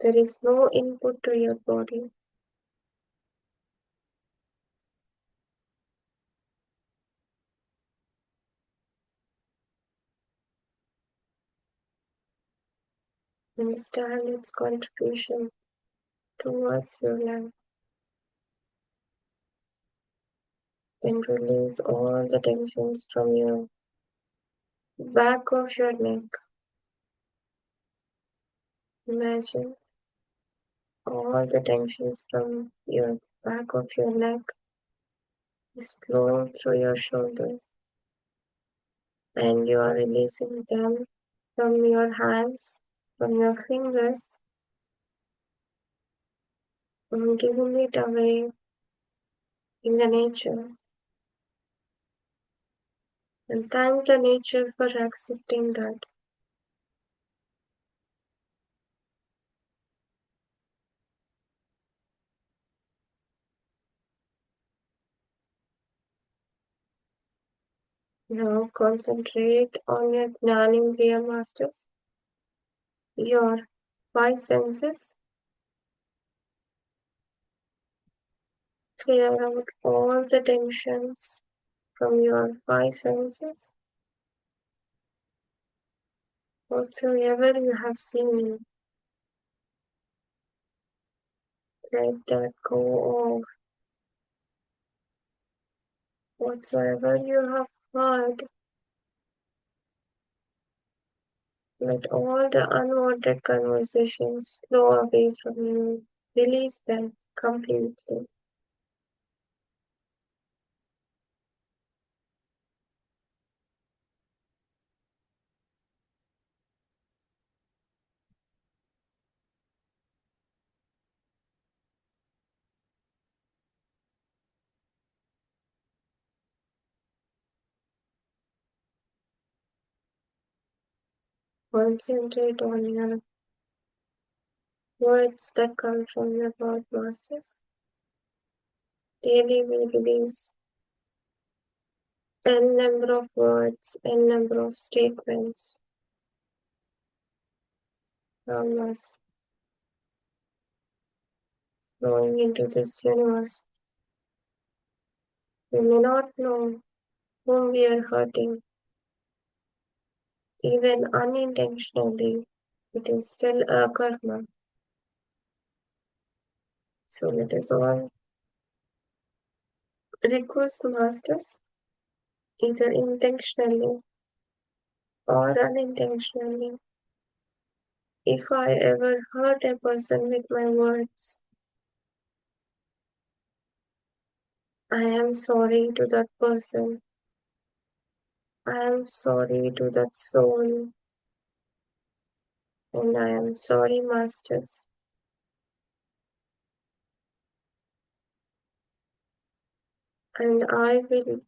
there is no input to your body. Understand its contribution towards your life, and release all the tensions from your back of your neck. Imagine all the tensions from your back of your neck is flowing through your shoulders, and you are releasing them from your hands, from your fingers, and giving it away in the nature. And thank the nature for accepting that. Now concentrate on your Jnanendriya masters, your five senses. Clear out all the tensions from your five senses. Whatsoever you have seen, let that go off. Whatsoever you have heard, let all the unwanted conversations flow away from you. Release them completely. Concentrate on your words that come from your God Masters. Daily we release n number of words, n number of statements from us flowing into this universe. We may not know whom we are hurting, even unintentionally. It is still a karma. So let us all request masters, either intentionally or unintentionally. If I ever hurt a person with my words, I am sorry to that person. I am sorry to that soul. And I am sorry, masters. And I will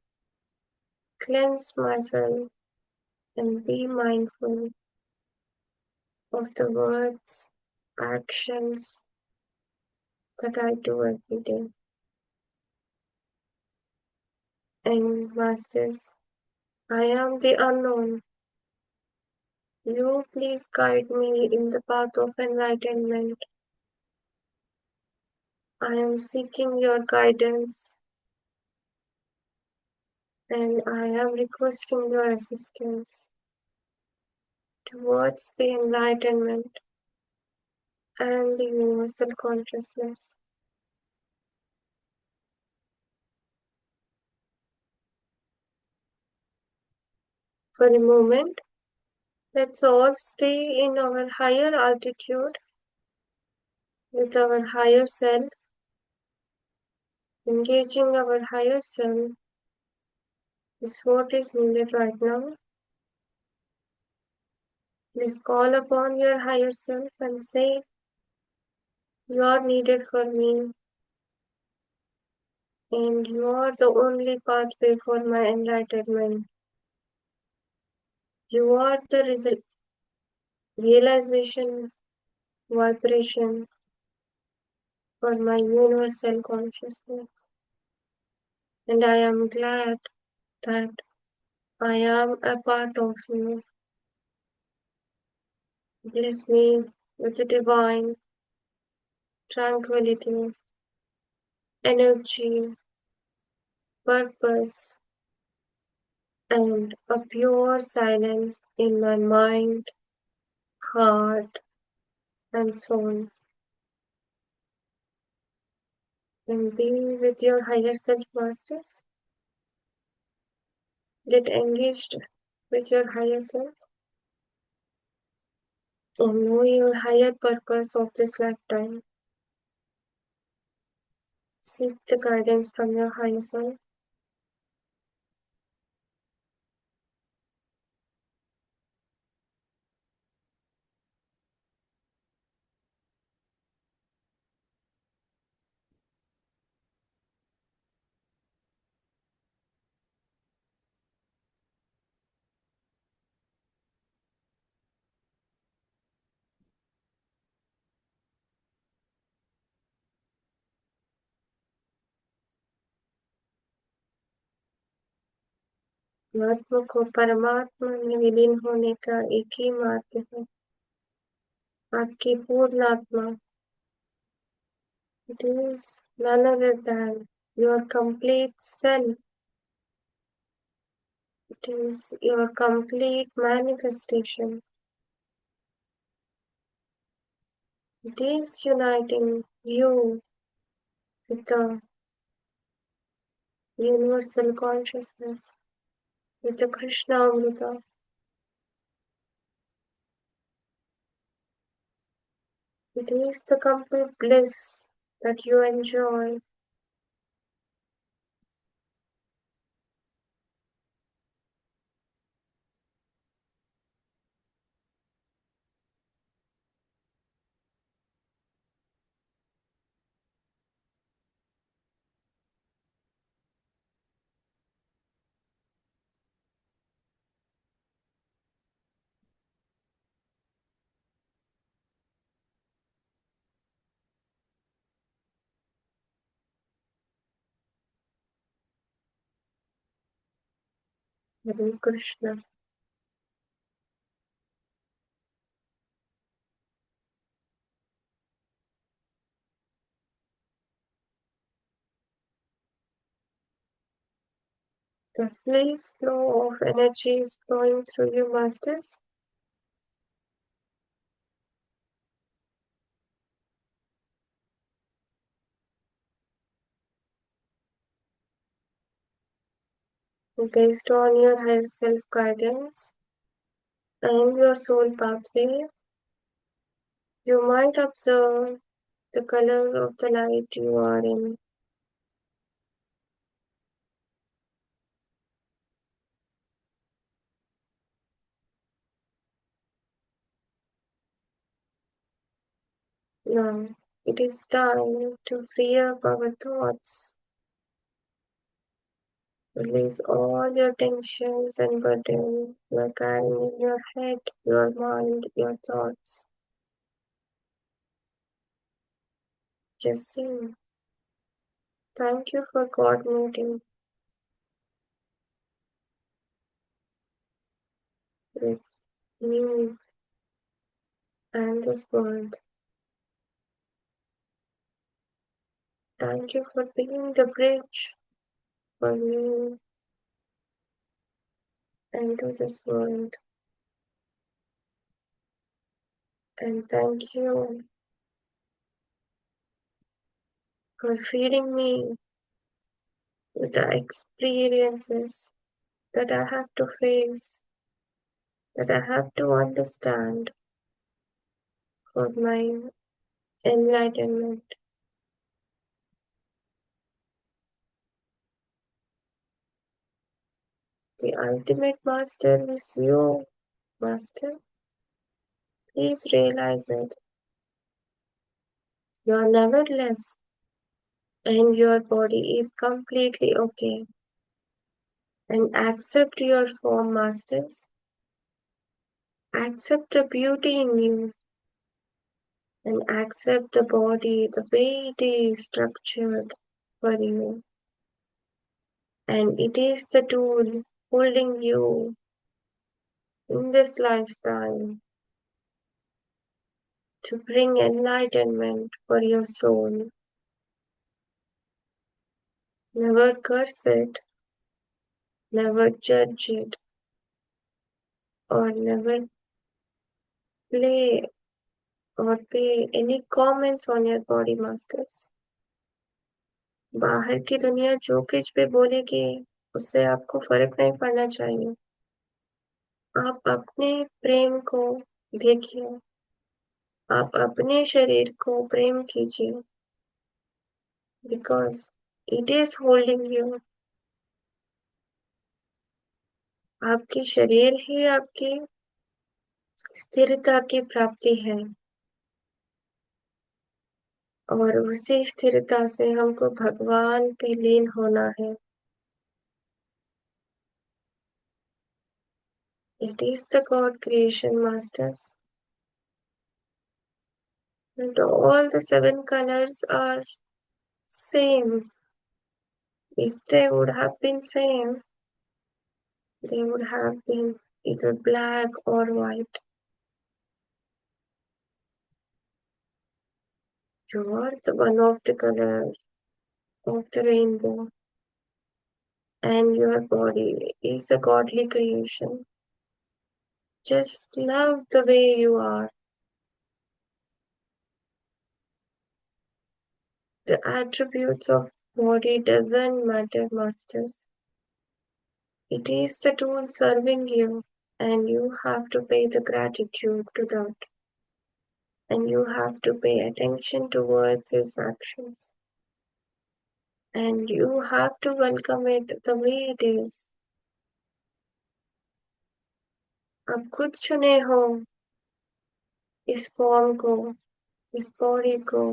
cleanse myself and be mindful of the words, actions that I do every day. And masters, I am the unknown. You please guide me in the path of enlightenment. I am seeking your guidance and I am requesting your assistance towards the enlightenment and the universal consciousness. For a moment, let's all stay in our higher altitude with our higher self, engaging our higher self is what is needed right now. Please call upon your higher self and say, you are needed for me, and you are the only pathway for my enlightenment. You are the realization vibration for my universal consciousness. And I am glad that I am a part of you. Bless me with the divine tranquility, energy, purpose, and a pure silence in my mind, heart, and soul. And be with your higher self masters. Get engaged with your higher self and know your higher purpose of this lifetime. Seek the guidance from your higher self. आत्मा को परमात्मा में विलीन होने का एक ही मार्ग है, आपकी पूर्ण आत्मा. It is none other than your complete self. It is your complete manifestation. It is uniting you with the universal consciousness, with the Krishna Amrita. It is the complete bliss that you enjoy. Hare Krishna. The free flow of energy is flowing through you, masters. Based on your higher self guidance and your soul pathway, you might observe the color of the light you are in. Now, it is time to free up our thoughts. Release all your tensions and burdens you are carrying in your head, your mind, your thoughts. Just sing. Thank you for coordinating with me and this world. Thank you for being the bridge for me and to this world. And thank you for feeding me with the experiences that I have to face, that I have to understand for my enlightenment. The ultimate master is you, master. Please realize it. You're never less, and your body is completely okay. And accept your form, masters. Accept the beauty in you, and accept the body the way it is structured for you. And it is the tool holding you in this lifetime to bring enlightenment for your soul. Never curse it, never judge it, or never play or pay any comments on your body, masters. बाहर की दुनिया जो कुछ भी बोलेगी उससे आपको फर्क नहीं पड़ना चाहिए। आप अपने प्रेम को देखिए, आप अपने शरीर को प्रेम कीजिए, because it is holding you. आपकी शरीर ही आपकी स्थिरता की प्राप्ति है, और उसी स्थिरता से हमको भगवान पे लीन होना है। It is the God creation, masters, and all the seven colors are same. If they would have been same, they would have been either black or white. You are the one of the colors of the rainbow, and your body is a godly creation. Just love the way you are. The attributes of body doesn't matter, masters. It is the tool serving you, and you have to pay the gratitude to that, and you have to pay attention towards his actions, and you have to welcome it the way it is. आप खुद चुने हो इस form को, इस body को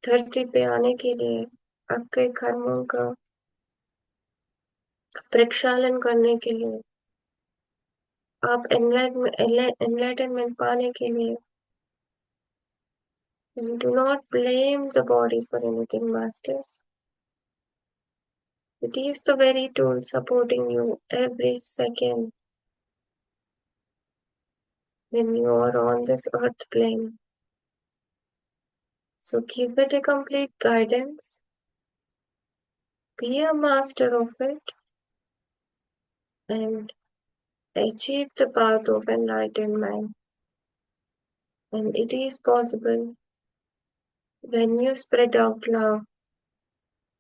धरती पे आने के लिए, आपके कर्मों का प्रक्षालन करने के लिए, आप एनलाइटनमेंट पाने के लिए। And do not blame the body for anything, masters. It is the very tool supporting you every second when you are on this earth plane. So give it a complete guidance. Be a master of it and achieve the path of enlightenment. And it is possible when you spread out love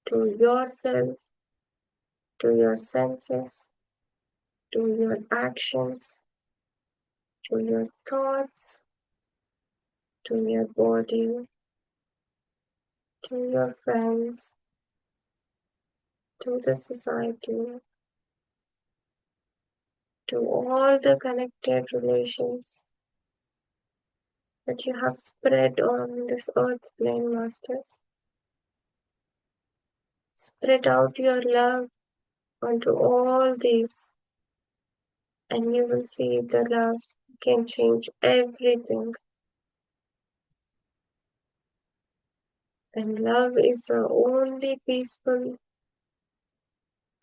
to yourself, to your senses, to your actions, to your thoughts, to your body, to your friends, to the society, to all the connected relations that you have spread on this earth plane, masters. Spread out your love onto all these, and you will see the love can change everything. And love is the only peaceful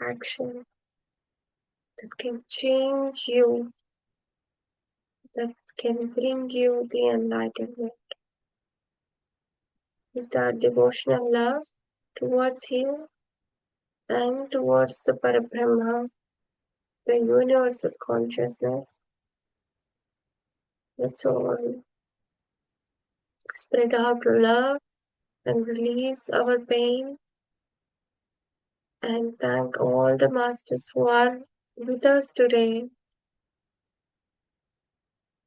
action that can change you, that can bring you the enlightenment. With that devotional love towards you and towards the Parabrahma, the universal consciousness, let's all spread out love and release our pain, and thank all the masters who are with us today,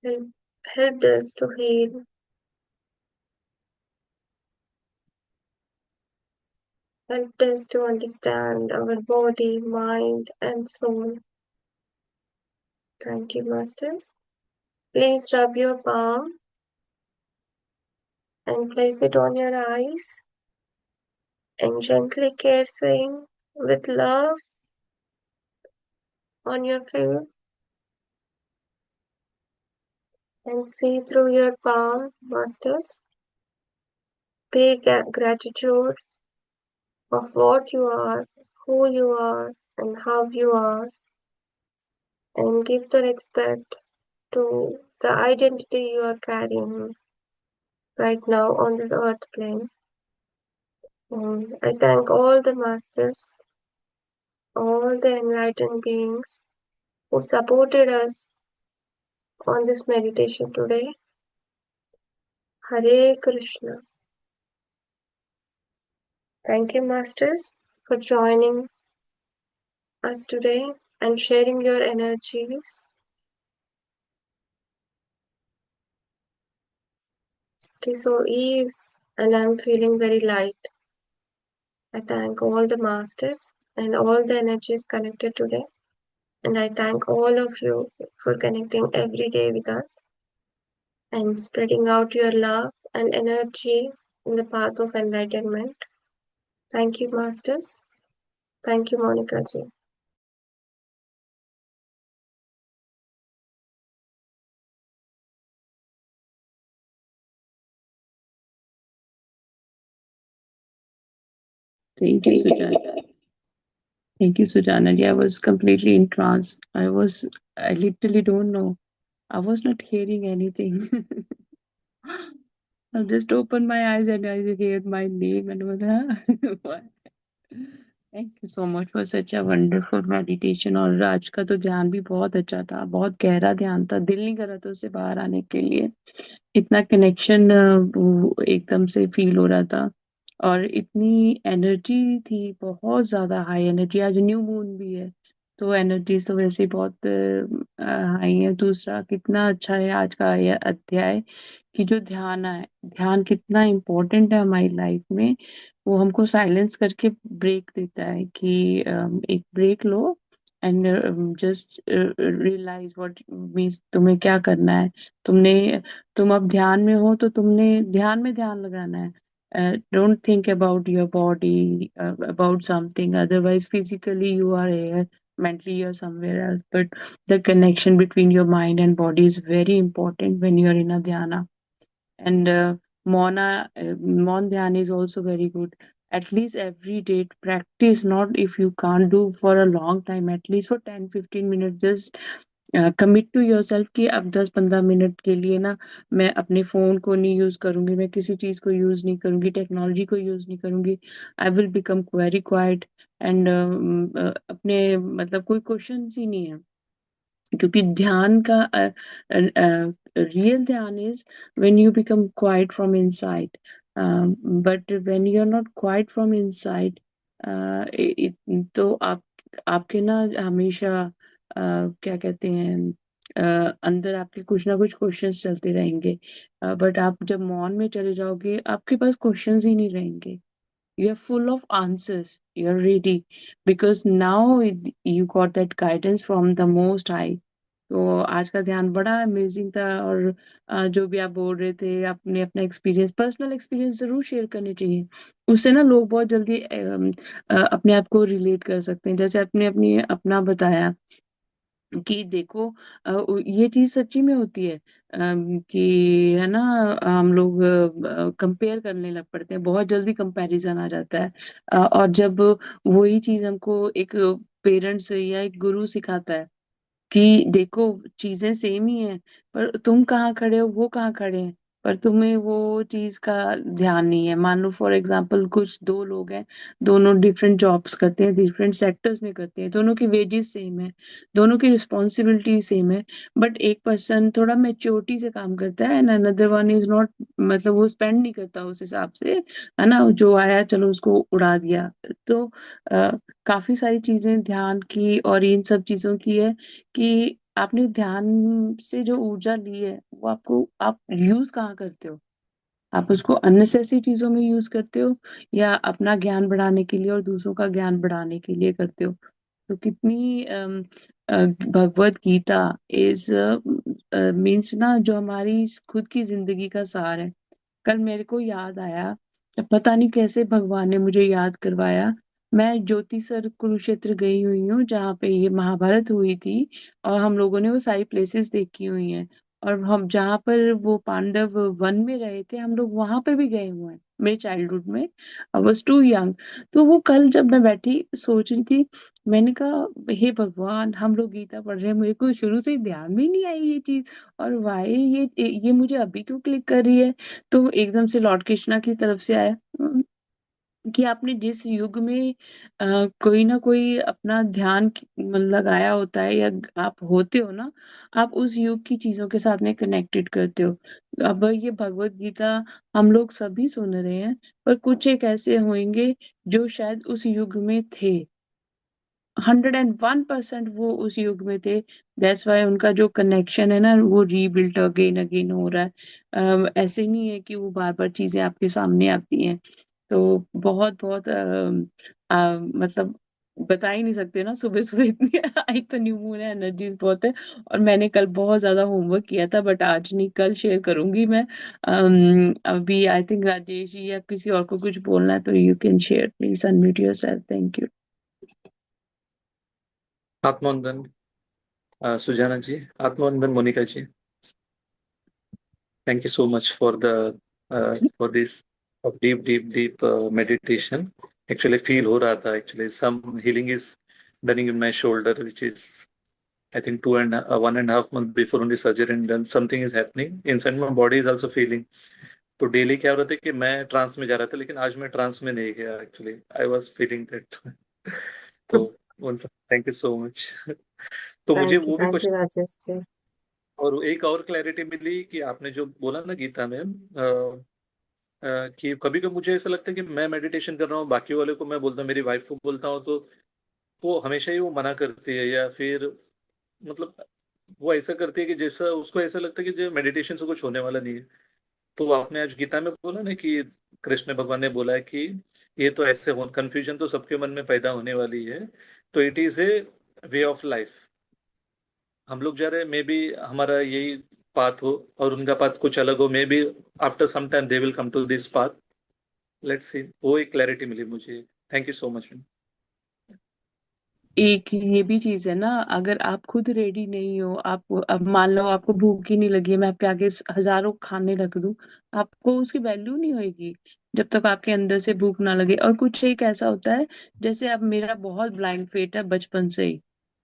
help, helped us to heal, helped us to understand our body, mind, and soul. Thank you, masters. Please rub your palm and place it on your eyes and gently caressing with love on your face and see through your palm, masters. Pay gratitude of what you are, who you are, and how you are, and give the respect to the identity you are carrying right now on this earth plane. I thank all the masters, all the enlightened beings who supported us on this meditation today. Hare Krishna. Thank you, masters, for joining us today and sharing your energies. It is so ease, and I'm feeling very light. I thank all the masters and all the energies connected today. And I thank all of you for connecting every day with us and spreading out your love and energy in the path of enlightenment. Thank you, masters. Thank you, Monica ji. Thank you, Sujana. Thank you, Sujana. Yeah, I was completely in trance. I literally don't know. I was not hearing anything. I just opened my eyes and I heard my name and was, huh? What? Thank you so much for such a wonderful meditation. और आज का तो ध्यान भी बहुत अच्छा था, बहुत गहरा ध्यान था, दिल नहीं कर रहा था उससे बाहर आने के लिए। इतना कनेक्शन एकदम से फील हो रहा था और इतनी एनर्जी थी, बहुत ज्यादा हाई एनर्जी। आज न्यू मून भी है तो एनर्जी तो वैसे ही बहुत हाई है। दूसरा, कितना अच्छा है आज का यह अध्याय कि जो ध्यान है, ध्यान कितना इम्पोर्टेंट है हमारी लाइफ में। वो हमको साइलेंस करके ब्रेक देता है कि एक ब्रेक लो and just realise what means तुम्हें क्या करना है। तुम अब ध्यान में हो तो तुमने ध्यान में ध्यान लगाना है। Don't think about your body, about something, otherwise physically you are here, mentally you're somewhere else, but the connection between your mind and body is very important when you're in a dhyana. And Mon Dhyan is also very good. At least every day practice, not if you can't do for a long time, at least for 10-15 minutes, just commit to yourself कि अब 10-15 minute के लिए ना मैं अपने phone को नहीं use करूंगी, मैं किसी चीज को यूज नहीं करूंगी, टेक्नोलॉजी को यूज नहीं करूंगी। I will become very quiet and अपने मतलब कोई क्वेश्चन ही नहीं है। क्योंकि ध्यान का रियल ध्यान is when you become quiet from inside. But when you are not quiet from inside, तो आपके ना हमेशा क्या कहते हैं, अंदर आपके कुछ ना कुछ क्वेश्चंस चलते रहेंगे। बट आप जब मौन में चले जाओगे आपके पास क्वेश्चंस ही नहीं रहेंगे। You are full of answers, you're ready, because now you got that guidance from the most high। तो आज का ध्यान बड़ा अमेजिंग था। और जो भी आप बोल रहे थे, आपने अपना एक्सपीरियंस, पर्सनल एक्सपीरियंस जरूर शेयर करने चाहिए। उससे ना लोग बहुत जल्दी अपने आप को रिलेट कर सकते हैं। जैसे आपने अपना बताया कि देखो ये चीज सच्ची में होती है, कि है ना, हम लोग कंपेयर करने लग पड़ते हैं, बहुत जल्दी कंपैरिजन आ जाता है। और जब वही चीज हमको एक पेरेंट्स या एक गुरु सिखाता है कि देखो चीजें सेम ही हैं, पर तुम कहाँ खड़े हो, वो कहाँ खड़े हैं, पर तुम्हें वो चीज का ध्यान नहीं है। मान लो फॉर एग्जांपल कुछ दो लोग हैं, दोनों डिफरेंट जॉब्स करते हैं, डिफरेंट सेक्टर्स में करते हैं, दोनों की वेजेस सेम है, दोनों की रिस्पॉन्सिबिलिटी सेम है, बट एक पर्सन थोड़ा मेच्योरिटी से काम करता है and another one is not, मतलब वो स्पेंड नहीं करता उस हिसाब से, है ना, जो आया चलो उसको उड़ा दिया। तो काफी सारी चीजें ध्यान की और इन सब चीजों की है कि आपने ध्यान से जो ऊर्जा ली है वो आपको, आप यूज कहाँ करते हो। आप उसको अननेसेसरी चीजों में यूज करते हो या अपना ज्ञान बढ़ाने के लिए और दूसरों का ज्ञान बढ़ाने के लिए करते हो। तो कितनी भगवत गीता इज मीन्स ना जो हमारी खुद की जिंदगी का सार है। कल मेरे को याद आया, पता नहीं कैसे भगवान ने मुझे याद करवाया। मैं ज्योति सर कुरुक्षेत्र गई हुई हूँ जहाँ पे ये महाभारत हुई थी, और हम लोगों ने वो सारी प्लेसेस देखी हुई हैं। और हम जहाँ पर वो पांडव वन में रहे थे, हम लोग वहां पे भी गए हुए हैं मेरे चाइल्डहुड में। I was too young. तो वो कल जब मैं बैठी सोच रही थी, मैंने कहा हे भगवान, हम लोग गीता पढ़ रहे हैं, मेरे को शुरू से ही ध्यान में नहीं आई ये चीज, और वाई ये मुझे अभी क्यों क्लिक कर रही है। तो एकदम से लॉर्ड कृष्णा की तरफ से आया कि आपने जिस युग में कोई ना कोई अपना ध्यान लगाया होता है, या आप होते हो ना, आप उस युग की चीजों के साथ में कनेक्टेड करते हो। अब ये भगवत गीता हम लोग सभी सुन रहे हैं, पर कुछ एक ऐसे होंगे जो शायद उस युग में थे। 101% वो उस युग में थे। दैट्स वाई उनका जो कनेक्शन है ना, वो रीबिल्ट अगेन अगेन हो रहा है। ऐसे नहीं है कि वो बार बार चीजें आपके सामने आती हैं। तो बहुत बहुत मतलब बता ही नहीं सकते ना, सुबह सुबह इतनी एक तो न्यू मून है, एनर्जी बहुत है। और मैंने कल बहुत ज्यादा होमवर्क किया था, बट आज नहीं, कल शेयर करूंगी मैं। अभी आई थिंक राजेश जी या किसी और को कुछ बोलना है तो you can share, please unmute yourself. Thank you. आत्मवंदन सुजाना जी, आत्मवंदन Monika ji. Thank you so much for this deep meditation. Actually, feel हो रहा था. Actually, some healing is done in my shoulder, which is I think 1.5 months before only surgery, and then something is happening inside my body is also feeling. तो daily क्या हो रहा था कि मैं ट्रांस में जा रहा था, लेकिन आज मैं ट्रांस में नहीं गया. Actually I was feeling that. तो उन सब थैंक यू सो मच. तो मुझे वो भी thank question you Rajesh ji. और एक और क्लैरिटी मिली कि आपने जो बोला ना गीता में, कि कभी कभी मुझे ऐसा लगता है कि मैं मेडिटेशन कर रहा हूँ, बाकी वाले को मैं बोलता हूँ, मेरी वाइफ को बोलता हूँ, तो वो हमेशा ही वो मना करती है, या फिर मतलब वो ऐसा करती है कि जैसा उसको ऐसा लगता है कि जो मेडिटेशन से कुछ होने वाला नहीं है. तो आपने आज गीता में बोला ना कि कृष्ण भगवान ने बोला है कि ये तो ऐसे हो, कंफ्यूजन तो सबके मन में पैदा होने वाली है, तो it is a way of life. हम लोग जा रहे हैं, मे बी हमारा यही पाथ हो और उनका पाथ कुछ अलग हो, maybe after some time they will come to this path. Let's see. वो एक क्लैरिटी मिली मुझे. Thank you so much. एक ये भी चीज है ना, अगर आप खुद रेडी नहीं हो, आप अब मान लो आपको भूख ही नहीं लगी है, मैं आपके आगे हजारों खाने रख दूं, आपको उसकी वैल्यू नहीं होगी जब तक आपके अंदर से भूख ना लगे। और कुछ एक ऐसा होता है, जैसे अब मेरा बहुत ब्लाइंड फेट है बचपन से ही,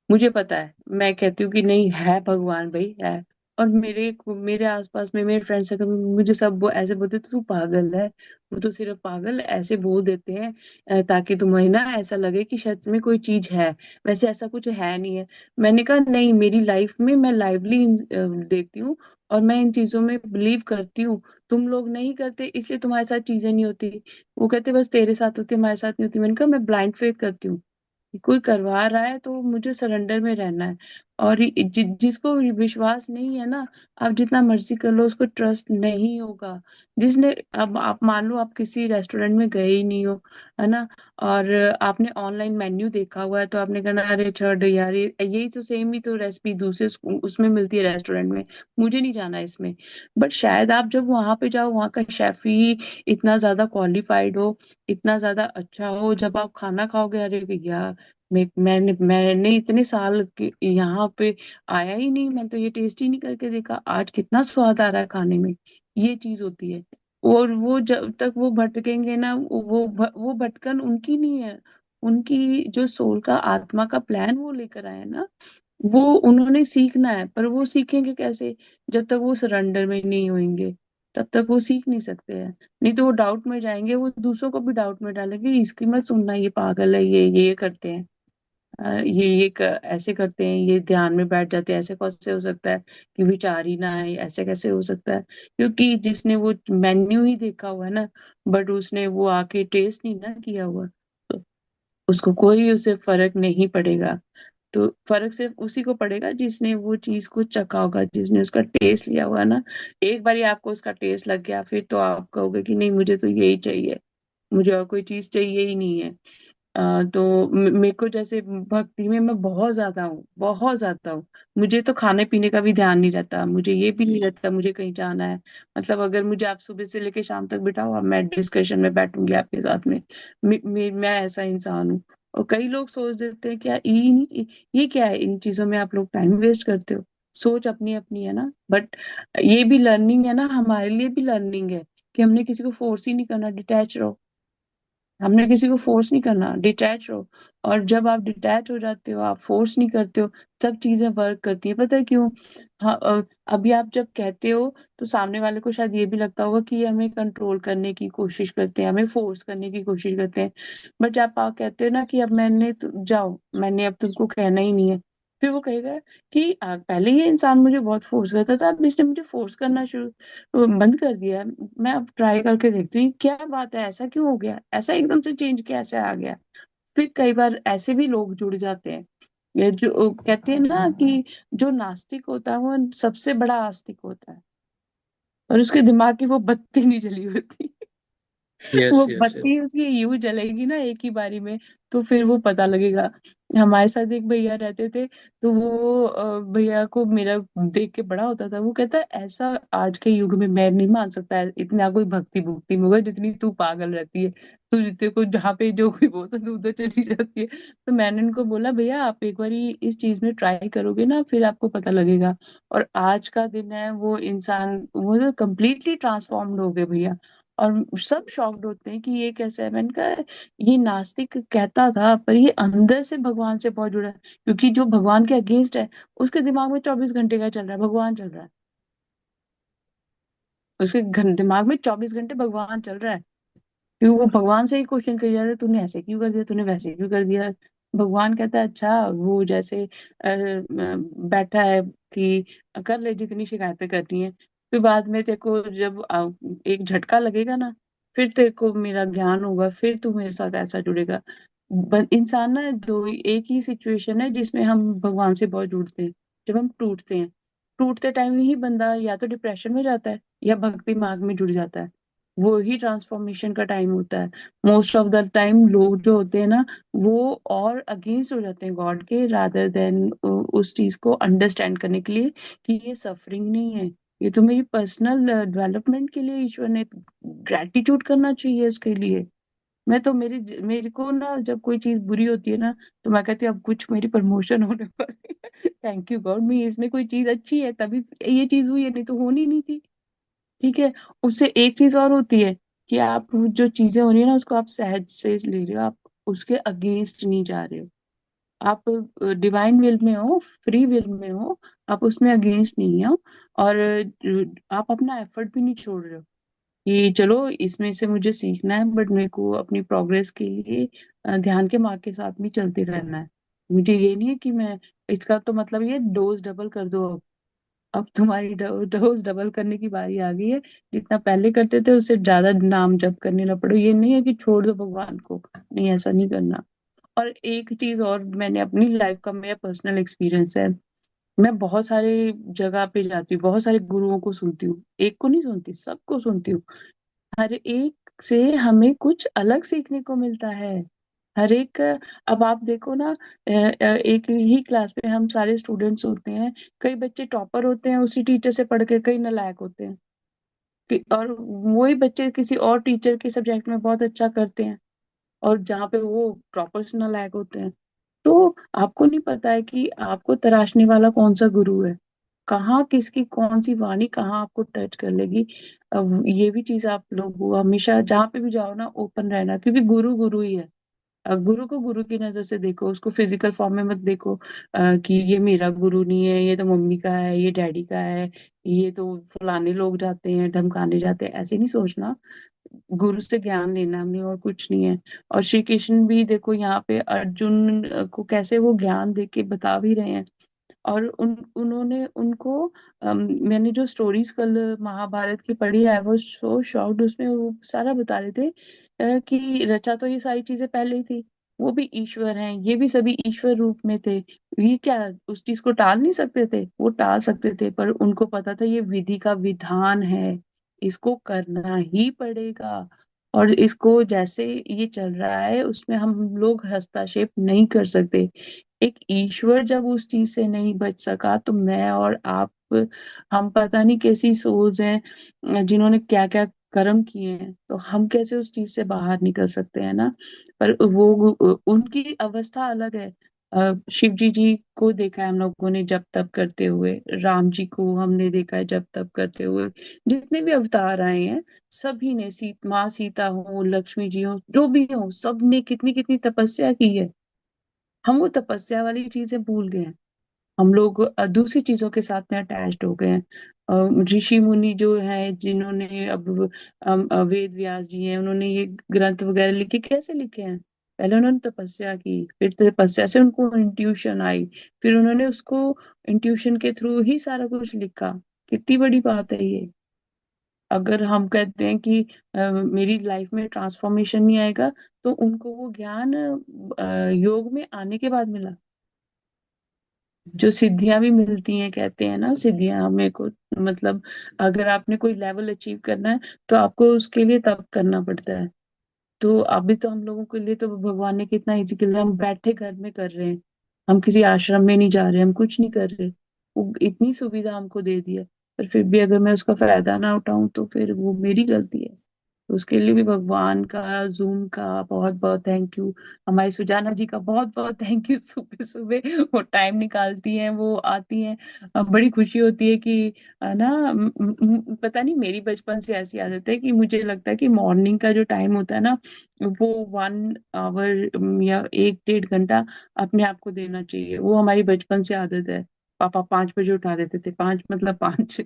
मुझे पता है, मैं कहती हूँ कि नहीं है भगवान भाई है। और मेरे आसपास में मेरे फ्रेंड्स सर्कल में मुझे सब वो ऐसे बोलते तू पागल है, वो तो सिर्फ पागल ऐसे बोल देते हैं ताकि तुम्हें ना ऐसा लगे कि शायद में कोई चीज है, वैसे ऐसा कुछ है नहीं है। मैंने कहा नहीं, मेरी लाइफ में मैं लाइवली देखती हूँ, और मैं इन चीजों में बिलीव करती हूँ। तुम लोग नहीं करते इसलिए तुम्हारे साथ चीजें नहीं होती। वो कहते बस तेरे साथ होती, हमारे साथ नहीं होती। मैंने कहा मैं ब्लाइंड फेथ करती हूँ, कोई करवा रहा है तो मुझे सरेंडर में रहना है। और जिसको विश्वास नहीं है ना, आप जितना मर्जी कर लो, उसको ट्रस्ट नहीं होगा। जिसने, अब आप मान लो आप किसी रेस्टोरेंट में गए ही नहीं हो, है ना, और आपने ऑनलाइन मेन्यू देखा हुआ है, तो आपने कहना अरे छोड़ यार, ये यही तो सेम ही तो रेसिपी दूसरे उसमें मिलती है रेस्टोरेंट में, मुझे नहीं जाना इसमें। बट शायद आप जब वहां पे जाओ, वहां का शेफ ही इतना ज्यादा क्वालिफाइड हो, इतना ज्यादा अच्छा हो, जब आप खाना खाओगे, अरे यार मैंने इतने साल यहाँ पे आया ही नहीं, मैं तो ये टेस्ट ही नहीं करके देखा, आज कितना स्वाद आ रहा है खाने में। ये चीज होती है। और वो जब तक वो भटकेंगे ना, वो भटकन उनकी नहीं है, उनकी जो सोल का आत्मा का प्लान वो लेकर आए हैं ना, वो उन्होंने सीखना है। पर वो सीखेंगे कैसे, जब तक वो सरेंडर में नहीं होंगे, तब तक वो सीख नहीं सकते हैं। नहीं तो वो डाउट में जाएंगे, वो दूसरों को भी डाउट में डालेंगे, इसकी मत सुनना, ये पागल है, ये करते हैं, ऐसे करते हैं, ये ध्यान में बैठ जाते हैं, ऐसे कैसे हो सकता है कि विचार ही ना आए, ऐसे कैसे हो सकता है। क्योंकि जिसने वो मेन्यू ही देखा हुआ है ना, बट उसने वो आके टेस्ट नहीं ना किया हुआ, तो उसको कोई उसे फर्क नहीं पड़ेगा। तो फर्क सिर्फ उसी को पड़ेगा जिसने वो चीज को चखा होगा, जिसने उसका टेस्ट लिया हुआ ना। एक बार आपको उसका टेस्ट लग गया, फिर तो आप कहोगे कि नहीं, मुझे तो यही चाहिए, मुझे और कोई चीज चाहिए ही नहीं है। तो मेरे को जैसे भक्ति में मैं बहुत ज्यादा हूँ, बहुत ज्यादा हूँ। मुझे तो खाने पीने का भी ध्यान नहीं रहता, मुझे ये भी नहीं रहता मुझे कहीं जाना है। मतलब अगर मुझे आप सुबह से लेके शाम तक बिठाओ, अब मैं डिस्कशन में बैठूंगी आपके साथ में। मैं ऐसा इंसान हूँ। और कई लोग सोच देते हैं क्या ये नहीं, ये क्या है, इन चीजों में आप लोग टाइम वेस्ट करते हो। सोच अपनी अपनी है ना, बट ये भी लर्निंग है ना, हमारे लिए भी लर्निंग है कि हमने किसी को फोर्स ही नहीं करना, डिटैच रहो। हमने किसी को फोर्स नहीं करना, डिटैच रहो। और जब आप डिटैच हो जाते हो, आप फोर्स नहीं करते हो, तब चीजें वर्क करती है। पता है क्यों? हाँ, अभी आप जब कहते हो तो सामने वाले को शायद ये भी लगता होगा कि ये हमें कंट्रोल करने की कोशिश करते हैं, हमें फोर्स करने की कोशिश करते हैं। बट जब आप कहते हो ना कि अब जाओ, मैंने अब तुमको कहना ही नहीं है, फिर वो कहेगा कि पहले ये इंसान मुझे बहुत फोर्स करता था, अब इसने मुझे फोर्स करना शुरू बंद कर दिया है। मैं अब ट्राई करके देखती हूँ क्या बात है, ऐसा क्यों हो गया, ऐसा एकदम से चेंज कैसे आ गया। फिर कई बार ऐसे भी लोग जुड़ जाते हैं। ये जो कहते हैं ना कि जो नास्तिक होता है वो सबसे बड़ा आस्तिक होता है, और उसके दिमाग की वो बत्ती नहीं जली होती। यस वो यस यस। बत्ती उसकी यूं जलेगी ना एक ही बारी में, तो फिर वो पता लगेगा। हमारे साथ एक भैया रहते थे, तो वो भैया को मेरा देख के बड़ा होता था। वो कहता है ऐसा आज के युग में मैं नहीं मान सकता है, इतना कोई भक्ति भुक्ति में होगा जितनी तू पागल रहती है। तू तेरे को जहाँ पे जो कोई बोलता तू उधर चली जाती है। तो मैंने उनको बोला भैया आप एक बार इस चीज में ट्राई करोगे ना, फिर आपको पता लगेगा। और आज का दिन है, वो इंसान वो तो कम्प्लीटली ट्रांसफॉर्म्ड हो गए भैया। और सब शॉक्ड होते हैं कि ये कैसा है। मैंने कहा ये नास्तिक कहता था, पर ये अंदर से भगवान से बहुत जुड़ा है। क्योंकि जो भगवान के अगेंस्ट है, उसके दिमाग में 24 घंटे का चल रहा है, भगवान चल रहा है। उसके दिमाग में 24 घंटे भगवान चल रहा है। क्योंकि वो भगवान से ही क्वेश्चन कर जाता है, तूने ऐसे क्यों कर दिया, तूने वैसे क्यों कर दिया। भगवान कहता है अच्छा वो जैसे बैठा है कि कर ले जितनी शिकायतें करनी है, फिर बाद में तेरे को जब एक झटका लगेगा ना, फिर तेरे को मेरा ज्ञान होगा, फिर तू मेरे साथ ऐसा जुड़ेगा। इंसान ना एक ही सिचुएशन है जिसमें हम भगवान से बहुत जुड़ते हैं, जब हम टूटते हैं। टूटते टाइम ही बंदा या तो डिप्रेशन में जाता है या भक्ति मार्ग में जुड़ जाता है। वो ही ट्रांसफॉर्मेशन का टाइम होता है। मोस्ट ऑफ द टाइम लोग जो होते हैं ना, वो और अगेंस्ट हो जाते हैं गॉड के, रादर देन उस चीज को अंडरस्टैंड करने के लिए कि ये सफरिंग नहीं है, ये तो मेरी पर्सनल डेवलपमेंट के लिए ईश्वर ने ग्रेटिट्यूड करना चाहिए उसके लिए। मैं तो मेरे को ना जब कोई चीज बुरी होती है ना, तो मैं कहती हूँ अब कुछ मेरी प्रमोशन होने वाली है। थैंक यू गॉड, मैं इसमें कोई चीज अच्छी है तभी ये चीज हुई है, नहीं तो होनी नहीं थी। ठीक है। उससे एक चीज और होती है कि आप जो चीजें हो रही है ना उसको आप सहज से ले रहे हो, आप उसके अगेंस्ट नहीं जा रहे हो। आप डिवाइन विल में हो, फ्री विल में हो, आप उसमें अगेंस्ट नहीं हो। और आप अपना एफर्ट भी नहीं छोड़ रहे हो कि चलो इसमें से मुझे सीखना है, बट मेरे को अपनी प्रोग्रेस के लिए ध्यान के मार्ग के साथ भी चलते रहना है। मुझे ये नहीं है कि मैं इसका तो मतलब ये डोज डबल कर दो। अब तुम्हारी डोज डबल करने की बारी आ गई है। जितना पहले करते थे उससे ज्यादा नाम जप करने ना पड़ो। ये नहीं है कि छोड़ दो भगवान को, नहीं ऐसा नहीं करना। और एक चीज और, मैंने अपनी लाइफ का मेरा पर्सनल एक्सपीरियंस है। मैं बहुत सारे जगह पे जाती हूँ, बहुत सारे गुरुओं को सुनती हूँ, एक को नहीं सुनती, सबको सुनती हूँ। हर एक से हमें कुछ अलग सीखने को मिलता है। हर एक अब आप देखो ना, एक ही क्लास में हम सारे स्टूडेंट्स होते हैं। कई बच्चे टॉपर होते हैं उसी टीचर से पढ़ के, कई नालायक होते हैं और वही बच्चे किसी और टीचर के सब्जेक्ट में बहुत अच्छा करते हैं, और जहाँ पे वो टॉपर्स नालायक होते हैं। तो आपको नहीं पता है कि आपको तराशने वाला कौन सा गुरु है, कहाँ किसकी कौन सी वाणी कहाँ आपको टच कर लेगी। अब ये भी चीज आप लोग हमेशा जहाँ पे भी जाओ ना ओपन रहना, क्योंकि गुरु गुरु ही है। गुरु को गुरु की नजर से देखो, उसको फिजिकल फॉर्म में मत देखो कि ये मेरा गुरु नहीं है, ये तो मम्मी का है, ये डैडी का है, ये तो फलाने लोग जाते हैं ढमकाने जाते हैं, ऐसे नहीं सोचना। गुरु से ज्ञान लेना हमने, और कुछ नहीं है। और श्री कृष्ण भी देखो यहाँ पे अर्जुन को कैसे वो ज्ञान दे के बता भी रहे हैं। और उन्होंने उनको मैंने जो स्टोरीज कल महाभारत की पढ़ी है, वो सो शॉक्ड, उसमें वो सारा बता रहे थे कि रचा तो ये सारी चीजें पहले ही थी, वो भी ईश्वर हैं, ये भी सभी ईश्वर रूप में थे। ये क्या उस चीज को टाल नहीं सकते थे, वो टाल सकते थे, पर उनको पता था ये विधि का विधान है, इसको करना ही पड़ेगा। और इसको जैसे ये चल रहा है उसमें हम लोग हस्तक्षेप नहीं कर सकते। एक ईश्वर जब उस चीज से नहीं बच सका तो मैं और आप, हम पता नहीं कैसी सोच हैं जिन्होंने क्या क्या कर्म किए हैं, तो हम कैसे उस चीज से बाहर निकल सकते हैं ना। पर वो उनकी अवस्था अलग है। शिव जी को देखा है हम लोगों ने जब तप करते हुए, राम जी को हमने देखा है जब तप करते हुए, जितने भी अवतार आए हैं सभी ने, माँ सीता हो, लक्ष्मी जी हो, जो भी हो, सब ने कितनी कितनी तपस्या की है। हम वो तपस्या वाली चीजें भूल गए हैं। हम लोग दूसरी चीजों के साथ में अटैच्ड हो गए हैं। ऋषि मुनि जो हैं जिन्होंने अब वेद व्यास जी हैं, उन्होंने ये ग्रंथ वगैरह लिखे, कैसे लिखे हैं? पहले उन्होंने तपस्या की, फिर तपस्या से उनको इंट्यूशन आई, फिर उन्होंने उसको इंट्यूशन के थ्रू ही सारा कुछ लिखा। कितनी बड़ी बात है ये। अगर हम कहते हैं कि मेरी लाइफ में ट्रांसफॉर्मेशन नहीं आएगा, तो उनको वो ज्ञान योग में आने के बाद मिला। जो सिद्धियां भी मिलती हैं, कहते हैं ना सिद्धियां हमें को, मतलब अगर आपने कोई लेवल अचीव करना है तो आपको उसके लिए तप करना पड़ता है। तो अभी तो हम लोगों के लिए तो भगवान ने कितना इजी कर लिया, हम बैठे घर में कर रहे हैं। हम किसी आश्रम में नहीं जा रहे, हम कुछ नहीं कर रहे। वो इतनी सुविधा हमको दे दी है, पर फिर भी अगर मैं उसका फायदा ना उठाऊं तो फिर वो मेरी गलती है। तो उसके लिए भी भगवान का, जूम का बहुत बहुत थैंक यू। हमारी सुजाना जी का बहुत बहुत थैंक यू, सुबह सुबह वो टाइम निकालती हैं, वो आती हैं। बड़ी खुशी होती है कि ना पता नहीं, मेरी बचपन से ऐसी आदत है कि मुझे लगता है कि मॉर्निंग का जो टाइम होता है ना, वो 1 आवर या 1 डेढ़ घंटा अपने आप को देना चाहिए। वो हमारी बचपन से आदत है। पापा 5 बजे उठा देते थे, 5 मतलब 5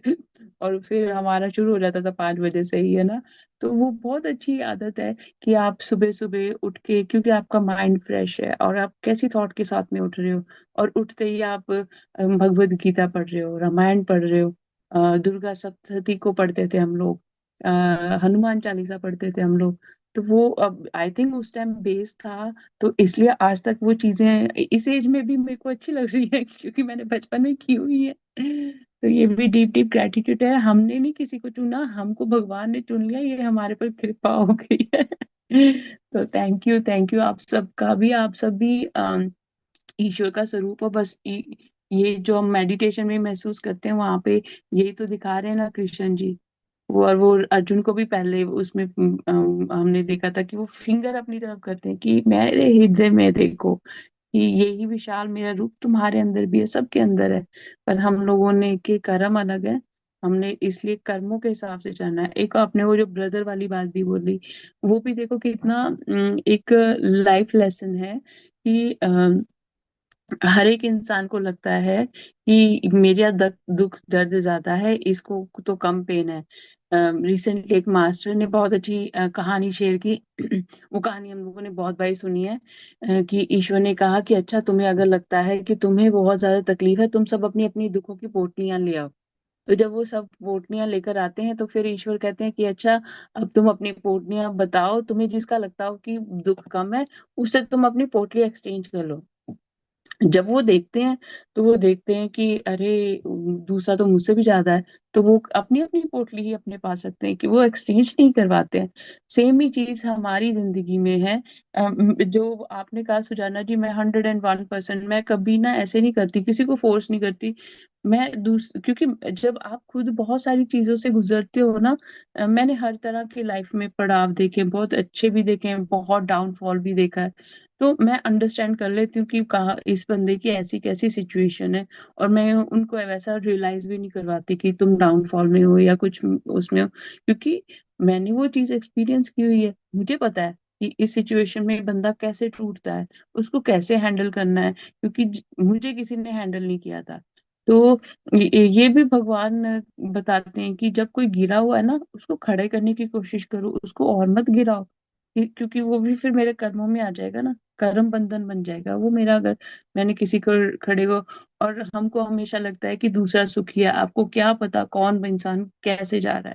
और फिर हमारा शुरू हो जाता था 5 बजे से ही, है ना। तो वो बहुत अच्छी आदत है कि आप सुबह सुबह उठ के, क्योंकि आपका माइंड फ्रेश है और आप कैसी थॉट के साथ में उठ रहे हो, और उठते ही आप भगवत गीता पढ़ रहे हो, रामायण पढ़ रहे हो, दुर्गा सप्तशती को पढ़ते थे हम लोग, हनुमान चालीसा पढ़ते थे हम लोग। तो वो अब आई थिंक उस टाइम बेस था, तो इसलिए आज तक वो चीजें इस एज में भी मेरे को अच्छी लग रही है क्योंकि मैंने बचपन में की हुई है। तो ये भी डीप डीप ग्रेटिट्यूड है, हमने नहीं किसी को चुना, हमको भगवान ने चुन लिया, ये हमारे पर कृपा हो गई है। तो थैंक यू आप सबका भी, आप सब भी ईश्वर का स्वरूप हो। बस ये जो हम मेडिटेशन में महसूस करते हैं वहां पे यही तो दिखा रहे हैं ना कृष्ण जी। वो, और वो अर्जुन को भी पहले उसमें हमने देखा था कि वो फिंगर अपनी तरफ करते हैं कि मेरे हृदय में देखो कि यही विशाल मेरा रूप तुम्हारे अंदर भी है, सबके अंदर है। पर हम लोगों ने के कर्म अलग है, हमने इसलिए कर्मों के हिसाब से चलना है। एक आपने वो जो ब्रदर वाली बात भी बोली, वो भी देखो कितना एक लाइफ लेसन है कि हर एक इंसान को लगता है कि मेरा दुख दर्द ज्यादा है, इसको तो कम पेन है। रिसेंटली एक मास्टर ने बहुत अच्छी कहानी शेयर की। वो कहानी हम लोगों ने बहुत बारी सुनी है, कि ईश्वर ने कहा कि अच्छा, तुम्हें अगर लगता है कि तुम्हें बहुत ज्यादा तकलीफ है, तुम सब अपनी अपनी दुखों की पोटलियां ले आओ। तो जब वो सब पोटलियां लेकर आते हैं तो फिर ईश्वर कहते हैं कि अच्छा, अब तुम अपनी पोटलियां बताओ, तुम्हें जिसका लगता हो कि दुख कम है, उससे तुम अपनी पोटली एक्सचेंज कर लो। जब वो देखते हैं तो वो देखते हैं कि अरे, दूसरा तो मुझसे भी ज्यादा है, तो वो अपनी अपनी पोटली ही अपने पास रखते हैं कि वो एक्सचेंज नहीं करवाते हैं। सेम ही चीज हमारी जिंदगी में है। जो आपने कहा सुजाना जी, मैं 101%, मैं कभी ना ऐसे नहीं करती, किसी को फोर्स नहीं करती। मैं क्योंकि जब आप खुद बहुत सारी चीजों से गुजरते हो ना, मैंने हर तरह के लाइफ में पड़ाव देखे हैं, बहुत अच्छे भी देखे हैं, बहुत डाउनफॉल भी देखा है। तो मैं अंडरस्टैंड कर लेती हूँ कि कहाँ इस बंदे की ऐसी कैसी सिचुएशन है, और मैं उनको वैसा रियलाइज भी नहीं करवाती कि तुम डाउनफॉल में हो या कुछ उसमें हो, क्योंकि मैंने वो चीज एक्सपीरियंस की हुई है। मुझे पता है कि इस सिचुएशन में बंदा कैसे टूटता है, उसको कैसे हैंडल करना है, क्योंकि मुझे किसी ने हैंडल नहीं किया था। तो ये भी भगवान बताते हैं कि जब कोई गिरा हुआ है ना, उसको खड़े करने की कोशिश करो, उसको और मत गिराओ। क्योंकि वो भी फिर मेरे कर्मों में आ जाएगा ना, कर्म बंधन बन जाएगा वो मेरा, अगर मैंने किसी को खड़े को। और हमको हमेशा लगता है कि दूसरा सुखी है, आपको क्या पता कौन इंसान कैसे जा रहा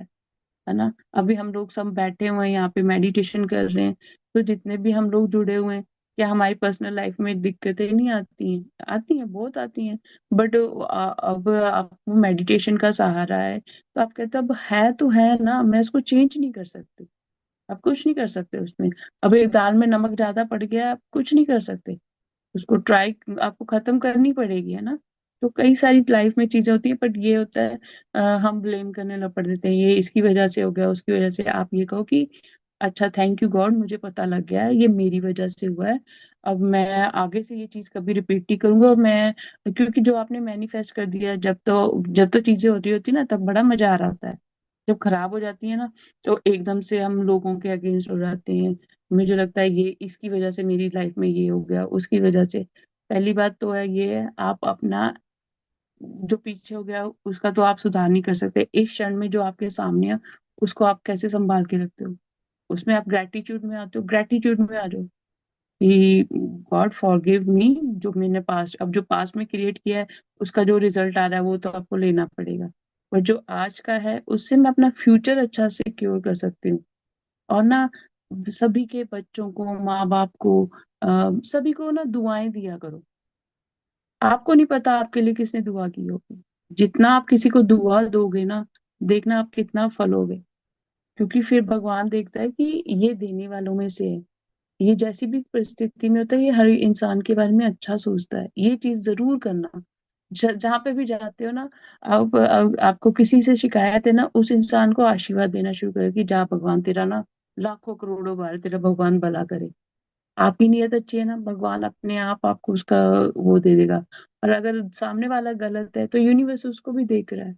है ना। अभी हम लोग सब बैठे हुए हैं यहाँ पे मेडिटेशन कर रहे हैं, तो जितने भी हम लोग जुड़े हुए हैं, क्या हमारी पर्सनल लाइफ में दिक्कतें नहीं आती हैं? आती हैं, बहुत आती हैं। बट अब आपको मेडिटेशन का सहारा है, तो आप कहते हो अब है तो है ना, मैं इसको चेंज नहीं कर सकती, आप कुछ नहीं कर सकते उसमें। अब एक दाल में नमक ज्यादा पड़ गया, आप कुछ नहीं कर सकते, उसको ट्राई आपको खत्म करनी पड़ेगी, है ना। तो कई सारी लाइफ में चीजें होती है, बट ये होता है हम ब्लेम करने लग पड़ देते हैं, ये इसकी वजह से हो गया, उसकी वजह से। आप ये कहो कि अच्छा, थैंक यू गॉड, मुझे पता लग गया है ये मेरी वजह से हुआ है, अब मैं आगे से ये चीज कभी रिपीट नहीं करूंगा। और मैं, क्योंकि जो आपने मैनिफेस्ट कर दिया, जब तो चीजें होती होती ना, तब बड़ा मजा आ रहा होता है। जब खराब हो जाती है ना, तो एकदम से हम लोगों के अगेंस्ट हो जाते हैं। मुझे लगता है ये इसकी वजह से मेरी लाइफ में ये हो गया, उसकी वजह से। पहली बात तो है ये है, आप अपना जो पीछे हो गया उसका तो आप सुधार नहीं कर सकते। इस क्षण में जो आपके सामने है, उसको आप कैसे संभाल के रखते हो, उसमें आप ग्रेटिट्यूड में आते हो, ग्रेटिट्यूड में आ जाओ कि गॉड फॉरगिव मी, जो मैंने पास्ट, अब जो पास्ट में क्रिएट किया है उसका जो रिजल्ट आ रहा है वो तो आपको लेना पड़ेगा, पर जो आज का है उससे मैं अपना फ्यूचर अच्छा सिक्योर कर सकती हूँ। और ना, सभी के बच्चों को, माँ बाप को, सभी को ना दुआएं दिया करो। आपको नहीं पता आपके लिए किसने दुआ की होगी। जितना आप किसी को दुआ दोगे ना, देखना आप कितना फलोगे। क्योंकि फिर भगवान देखता है कि ये देने वालों में से है, ये जैसी भी परिस्थिति में होता है, ये हर इंसान के बारे में अच्छा सोचता है। ये चीज जरूर करना। जहाँ पे भी जाते हो ना, आपको किसी से शिकायत है ना, उस इंसान को आशीर्वाद देना शुरू करो कि जा भगवान तेरा ना लाखों करोड़ों बार तेरा भगवान भला करे। आपकी नीयत अच्छी है ना, भगवान अपने आप आपको उसका वो दे देगा। और अगर सामने वाला गलत है तो यूनिवर्स उसको भी देख रहा है,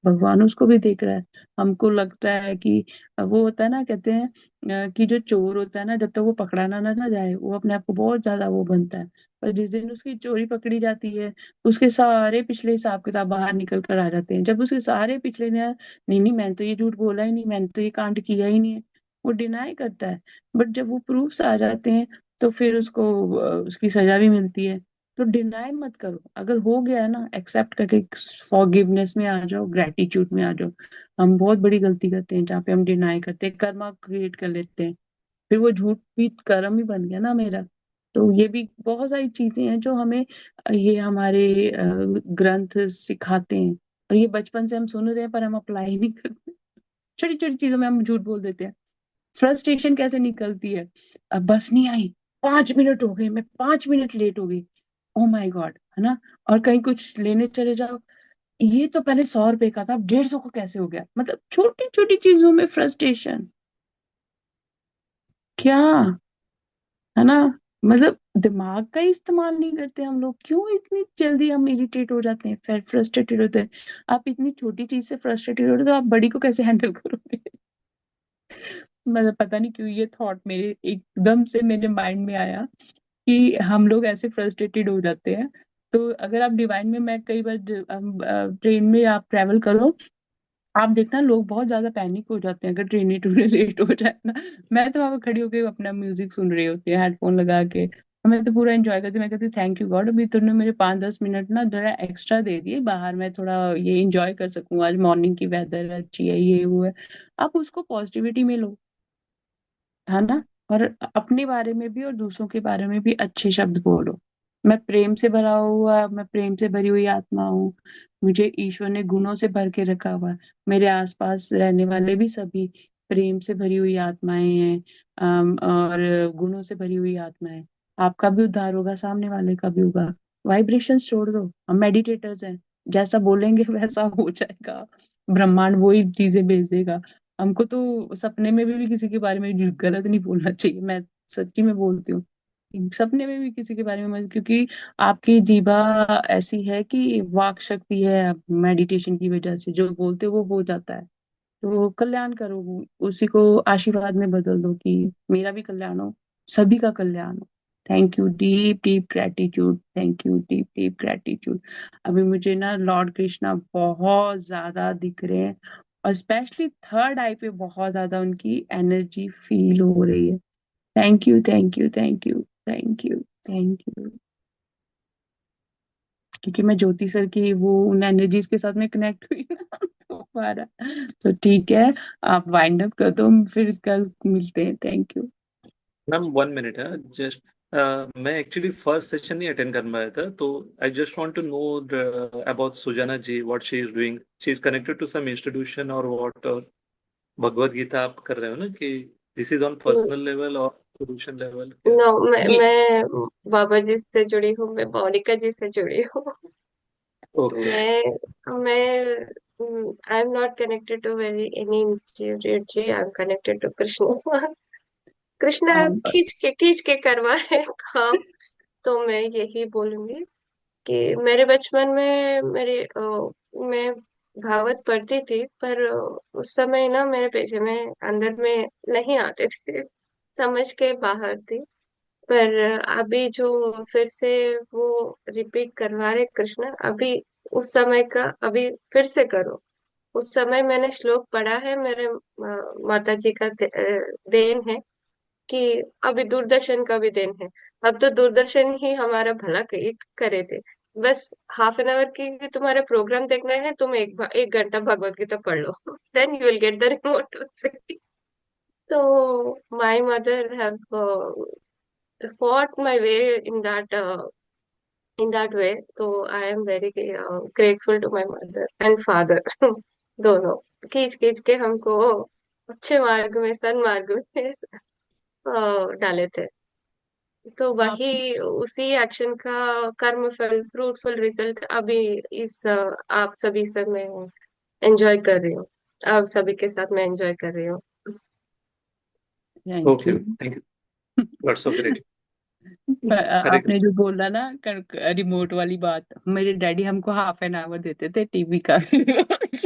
भगवान उसको भी देख रहा है। हमको लगता है कि वो होता है ना, कहते हैं कि जो चोर होता है ना, जब तक वो पकड़ा ना जाए, वो अपने आप को बहुत ज्यादा वो बनता है। पर जिस दिन उसकी चोरी पकड़ी जाती है, उसके सारे पिछले हिसाब किताब बाहर निकल कर आ जाते हैं। जब उसके सारे पिछले ने, नहीं नहीं मैंने तो ये झूठ बोला ही नहीं, मैंने तो ये कांड किया ही नहीं है, वो डिनाई करता है। बट जब वो प्रूफ्स आ जाते हैं, तो फिर उसको उसकी सजा भी मिलती है। तो डिनाई मत करो, अगर हो गया है ना, एक्सेप्ट करके फॉरगिवनेस में आ जाओ, ग्रेटिट्यूड में आ जाओ। हम बहुत बड़ी गलती करते हैं जहाँ पे हम डिनाई करते हैं, कर्मा क्रिएट कर लेते हैं, फिर वो झूठ भी कर्म ही बन गया ना मेरा। तो ये भी बहुत सारी चीजें हैं जो हमें ये हमारे ग्रंथ सिखाते हैं। और ये बचपन से हम सुन रहे हैं पर हम अप्लाई नहीं करते, छोटी छोटी चीजों में हम झूठ बोल देते हैं। फ्रस्ट्रेशन कैसे निकलती है, अब बस नहीं आई, 5 मिनट हो गए, मैं 5 मिनट लेट हो गई, ओ माय गॉड, है ना। और कहीं कुछ लेने चले जाओ, ये तो पहले 100 रुपए का था, अब 150 को कैसे हो गया। मतलब छोटी छोटी चीजों में फ्रस्ट्रेशन, क्या, है ना। मतलब दिमाग का ही इस्तेमाल नहीं करते हम लोग, क्यों इतनी जल्दी हम इरिटेट हो जाते हैं, फिर फ्रस्ट्रेटेड होते हैं। आप इतनी छोटी चीज से फ्रस्ट्रेटेड हो रहे हो, तो आप बड़ी को कैसे हैंडल करोगे। मतलब पता नहीं क्यों ये थॉट मेरे एकदम से मेरे माइंड में आया कि हम लोग ऐसे फ्रस्ट्रेटेड हो जाते हैं। तो अगर आप डिवाइन में, मैं कई बार ट्रेन में आप ट्रेवल करो, आप देखना लोग बहुत ज्यादा पैनिक हो जाते हैं अगर ट्रेन टूने लेट हो जाए ना। मैं तो वहां पर खड़ी होकर अपना म्यूजिक सुन रही होती है, हेडफोन लगा के, और मैं तो पूरा एंजॉय करती हूँ। मैं कहती हूँ थैंक यू गॉड, अभी तुमने मुझे 5-10 मिनट ना जरा एक्स्ट्रा दे दिए बाहर, मैं थोड़ा ये इंजॉय कर सकूँ, आज मॉर्निंग की वेदर अच्छी है, ये वो है। आप उसको पॉजिटिविटी में लो, है ना। और अपने बारे में भी और दूसरों के बारे में भी अच्छे शब्द बोलो। मैं प्रेम से भरा हुआ, मैं प्रेम से भरी हुई आत्मा हूँ, मुझे ईश्वर ने गुणों से भर के रखा हुआ है। मेरे आसपास रहने वाले भी सभी प्रेम से भरी हुई आत्माएं हैं, और गुणों से भरी हुई आत्माएं। आपका भी उद्धार होगा, सामने वाले का भी होगा। वाइब्रेशन छोड़ दो, हम मेडिटेटर्स हैं, जैसा बोलेंगे वैसा हो जाएगा, ब्रह्मांड वही चीजें भेज देगा। हमको तो सपने में भी किसी के बारे में गलत नहीं बोलना चाहिए, मैं सच्ची में बोलती हूँ। सपने में भी किसी के बारे में मत, क्योंकि आपकी जीभा ऐसी है कि वाक शक्ति है, मेडिटेशन की वजह से जो बोलते हो वो हो जाता है। तो कल्याण करो, उसी को आशीर्वाद में बदल दो कि मेरा भी कल्याण हो, सभी का कल्याण हो। Thank you, deep deep gratitude, thank you, deep deep gratitude. अभी मुझे ना लॉर्ड कृष्णा बहुत ज्यादा दिख रहे हैं, और स्पेशली थर्ड आई पे बहुत ज्यादा उनकी एनर्जी फील हो रही है। Thank you, thank you, thank you, thank you, thank you. क्योंकि मैं ज्योति सर की वो उन एनर्जीज के साथ में कनेक्ट हुई ना, तो हमारा, तो ठीक है, आप वाइंड अप कर दो, फिर कल मिलते हैं। Thank you. मैम 1 मिनट है जस्ट। मैं एक्चुअली फर्स्ट सेशन नहीं अटेंड कर पाया था, तो I just want to know about Sujana ji, what she is doing, she is connected to some institution और व्हाट, और भगवत गीता आप कर रहे हो ना कि this is on personal level और सोल्यूशन लेवल क्या? नो, ये मैं बाबा जी से जुड़ी हूँ, मैं मोनिका जी से जुड़ी हूँ। ओके। मैं I am not connected to very any institute जी, I am connected to Krishna. Krishna um, खींच के करवा रहे हैं काम। तो मैं यही बोलूंगी कि मेरे बचपन में मैं भागवत पढ़ती थी, पर उस समय ना मेरे पेशे में अंदर में नहीं आते थे, समझ के बाहर थी। पर अभी जो फिर से वो रिपीट करवा रहे कृष्ण, अभी उस समय का अभी फिर से करो। उस समय मैंने श्लोक पढ़ा है, मेरे माता जी का देन है कि अभी दूरदर्शन का भी देन है। अब तो दूरदर्शन ही हमारा भला करे थे। बस हाफ एन आवर की तुम्हारा प्रोग्राम देखना है, तुम एक घंटा भगवत गीता पढ़ लो। Then you will get the remote to say. तो my mother have fought my way in that way. So I am very grateful to my mother and father. दोनों खींच खींच के हमको अच्छे मार्ग में, सन्मार्ग में डाले थे। तो आप वही उसी एक्शन का कर्म फल, फ्रूटफुल रिजल्ट अभी इस आप सभी से मैं एंजॉय कर रही हूँ। आप सभी के साथ मैं एंजॉय कर रही हूँ। Thank okay, you. Thank you. Lots of great. Hare आपने कृष्ण। जो बोला ना रिमोट वाली बात, मेरे डैडी हमको हाफ एन आवर देते थे टीवी का।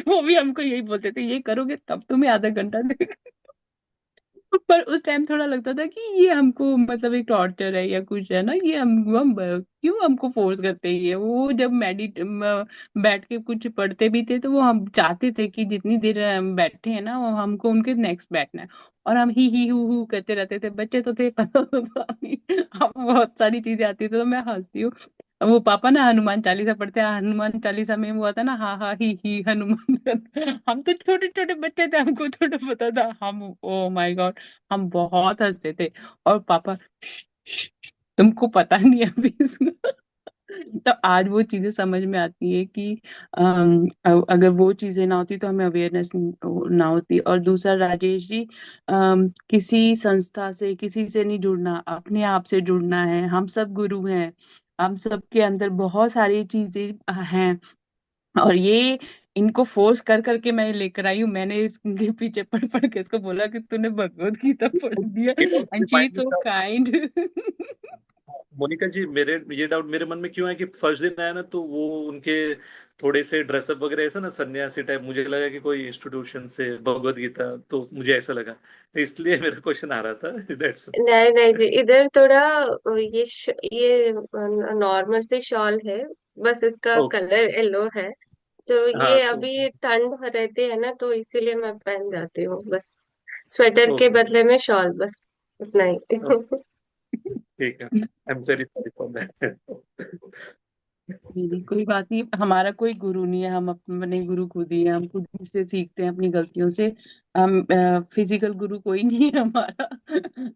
वो भी हमको यही बोलते थे, ये करोगे तब तुम्हें आधा घंटा दे। पर उस टाइम थोड़ा लगता था कि ये हमको मतलब एक टॉर्चर है या कुछ है ना, ये हम क्यों हमको फोर्स करते हैं। ये वो जब बैठ के कुछ पढ़ते भी थे तो वो हम चाहते थे कि जितनी देर हम बैठे हैं ना वो हमको उनके नेक्स्ट बैठना है। और हम ही हु करते रहते थे, बच्चे तो थे पता तो था नहीं। अब बहुत सारी चीजें आती थी तो मैं हंसती हूँ। वो पापा ना हनुमान चालीसा पढ़ते हैं, हनुमान चालीसा में वो आता ना, हा हा ही हनुमान। हम तो छोटे छोटे बच्चे थे, हमको थोड़ा पता था। हम ओ माय गॉड, हम बहुत हंसते थे। और पापा "श्श, श्श, तुमको पता नहीं है अभी इसका।" तो आज वो चीजें समझ में आती है कि अगर वो चीजें ना होती तो हमें अवेयरनेस ना होती। और दूसरा राजेश जी, किसी संस्था से किसी से नहीं जुड़ना, अपने आप से जुड़ना है। हम सब गुरु हैं, हम सब के अंदर बहुत सारी चीजें हैं। और ये इनको फोर्स कर करके मैं लेकर आई हूँ। मैंने इसके पीछे पढ़ पढ़ के इसको बोला कि तूने भगवत गीता पढ़ दिया। ये doubt and she is so kind. Monika ji, मेरे ये डाउट मेरे मन में क्यों है कि फर्स्ट दिन आया ना तो वो उनके थोड़े से ड्रेसअप वगैरह ऐसा ना सन्यासी टाइप, मुझे लगा कि कोई इंस्टीट्यूशन से भगवत गीता, तो मुझे ऐसा लगा, तो इसलिए मेरा क्वेश्चन आ रहा था। दैट्स नहीं नहीं जी, इधर थोड़ा ये नॉर्मल सी शॉल है, बस इसका ओके। कलर येलो है। तो हाँ ये तो अभी ठंड रहती है ना, तो इसीलिए मैं पहन जाती हूँ बस। स्वेटर के ओके, बदले में शॉल, बस उतना ही। ठीक है। I am very sorry for that. नहीं नहीं, कोई बात नहीं। हमारा कोई गुरु नहीं है, हम अपने गुरु खुद ही हैं। हम खुद ही से सीखते हैं अपनी गलतियों से। हम फिजिकल गुरु कोई नहीं है हमारा।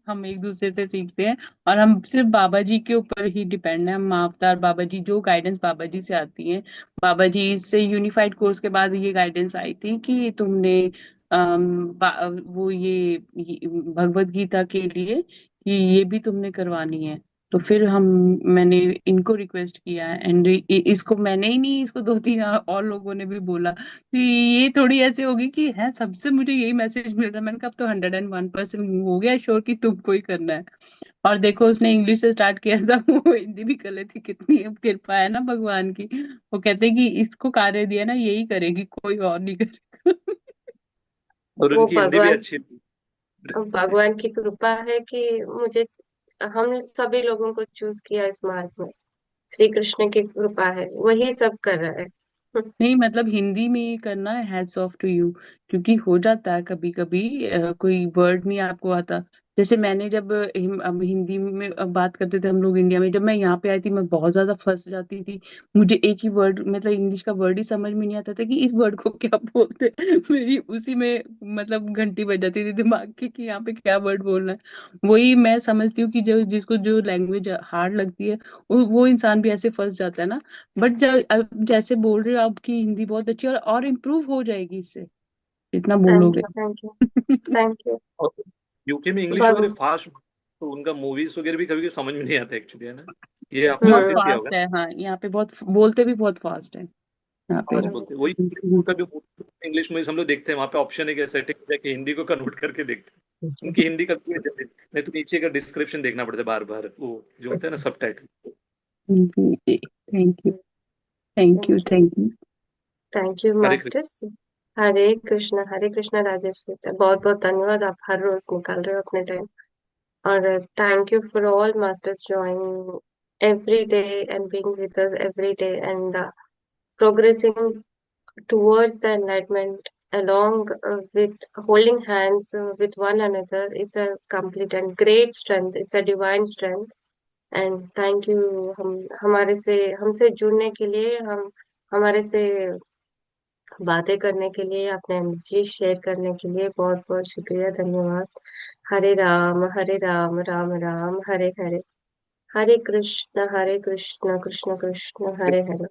हम एक दूसरे से सीखते हैं। और हम सिर्फ बाबा जी के ऊपर ही डिपेंड है। हम अवतार बाबा जी, जो गाइडेंस बाबा जी से आती है, बाबा जी से यूनिफाइड कोर्स के बाद ये गाइडेंस आई थी कि तुमने वो ये भगवत गीता के लिए कि ये भी तुमने करवानी है। तो फिर हम मैंने इनको रिक्वेस्ट किया है। एंड इसको मैंने ही नहीं, इसको दो तीन और लोगों ने भी बोला। तो ये थोड़ी ऐसे होगी कि है सबसे मुझे यही मैसेज मिल रहा है। मैंने कहा अब तो 101% हो गया श्योर कि तुमको ही करना है। और देखो उसने इंग्लिश से स्टार्ट किया था, वो हिंदी भी कर लेती। कितनी अब कृपा है ना भगवान की। वो कहते हैं कि इसको कार्य दिया ना यही करेगी, कोई और नहीं करेगा। और वो उनकी हिंदी भी भगवान अच्छी थी। भगवान की कृपा है कि मुझे, हम सभी लोगों को चूज किया इस मार्ग में। श्री कृष्ण की कृपा है, वही सब कर रहा है। नहीं मतलब हिंदी में ये करना है, हैट्स ऑफ टू यू। क्योंकि हो जाता है कभी कभी कोई वर्ड नहीं आपको आता। जैसे मैंने जब अब हिंदी में अब बात करते थे हम लोग इंडिया में, जब मैं यहाँ पे आई थी मैं बहुत ज्यादा फंस जाती थी। मुझे एक ही वर्ड मतलब इंग्लिश का वर्ड ही समझ में नहीं आता था कि इस वर्ड को क्या बोलते हैं। मेरी उसी में मतलब घंटी बज जाती थी दिमाग की कि यहाँ पे क्या वर्ड बोलना है। वही मैं समझती हूँ कि जो जिसको जो लैंग्वेज हार्ड लगती है वो इंसान भी ऐसे फंस जाता है ना। बट अब जैसे बोल रहे हो आपकी हिंदी बहुत अच्छी और इम्प्रूव हो जाएगी इससे जितना थैंक बोलोगे। You, thank you, thank you. UK में इंग्लिश वन। वगैरह फास्ट, तो उनका मूवीज वगैरह भी कभी कभी समझ में नहीं आता एक्चुअली, है ना? ये आपने बहुत हम्म। नोटिस किया होगा फास्ट ना? है, हाँ, यहाँ पे बहुत बोलते भी बहुत फास्ट है यहाँ पे। फास्ट बोलते हैं। वही उनका भी इंग्लिश मूवीज हम लोग देखते हैं, वहाँ पे ऑप्शन है क्या सेटिंग जाके हिंदी को कन्वर्ट करके देखते हैं। उनकी हिंदी का कोई जल्दी नहीं, तो नीचे का डिस्क्रिप्शन देखना पड़ता है बार बार, वो जो होता है ना सब title. Thank you, thank you, thank you. Thank you Hare Krishna. Masters. Hare Krishna Rajesh, बहुत बहुत धन्यवाद, आप हर रोज निकाल रहे हो अपने टाइम। और thank you for all masters joining every day and being with us every day and progressing towards the enlightenment along with holding hands with one another. It's a complete and great strength. It's a divine strength. And thank you हम हमारे से हमसे जुड़ने के लिए, हम हमारे से बातें करने के लिए, अपने एनर्जी शेयर करने के लिए बहुत बहुत शुक्रिया, धन्यवाद। हरे राम राम राम हरे हरे, हरे कृष्ण कृष्ण कृष्ण हरे हरे।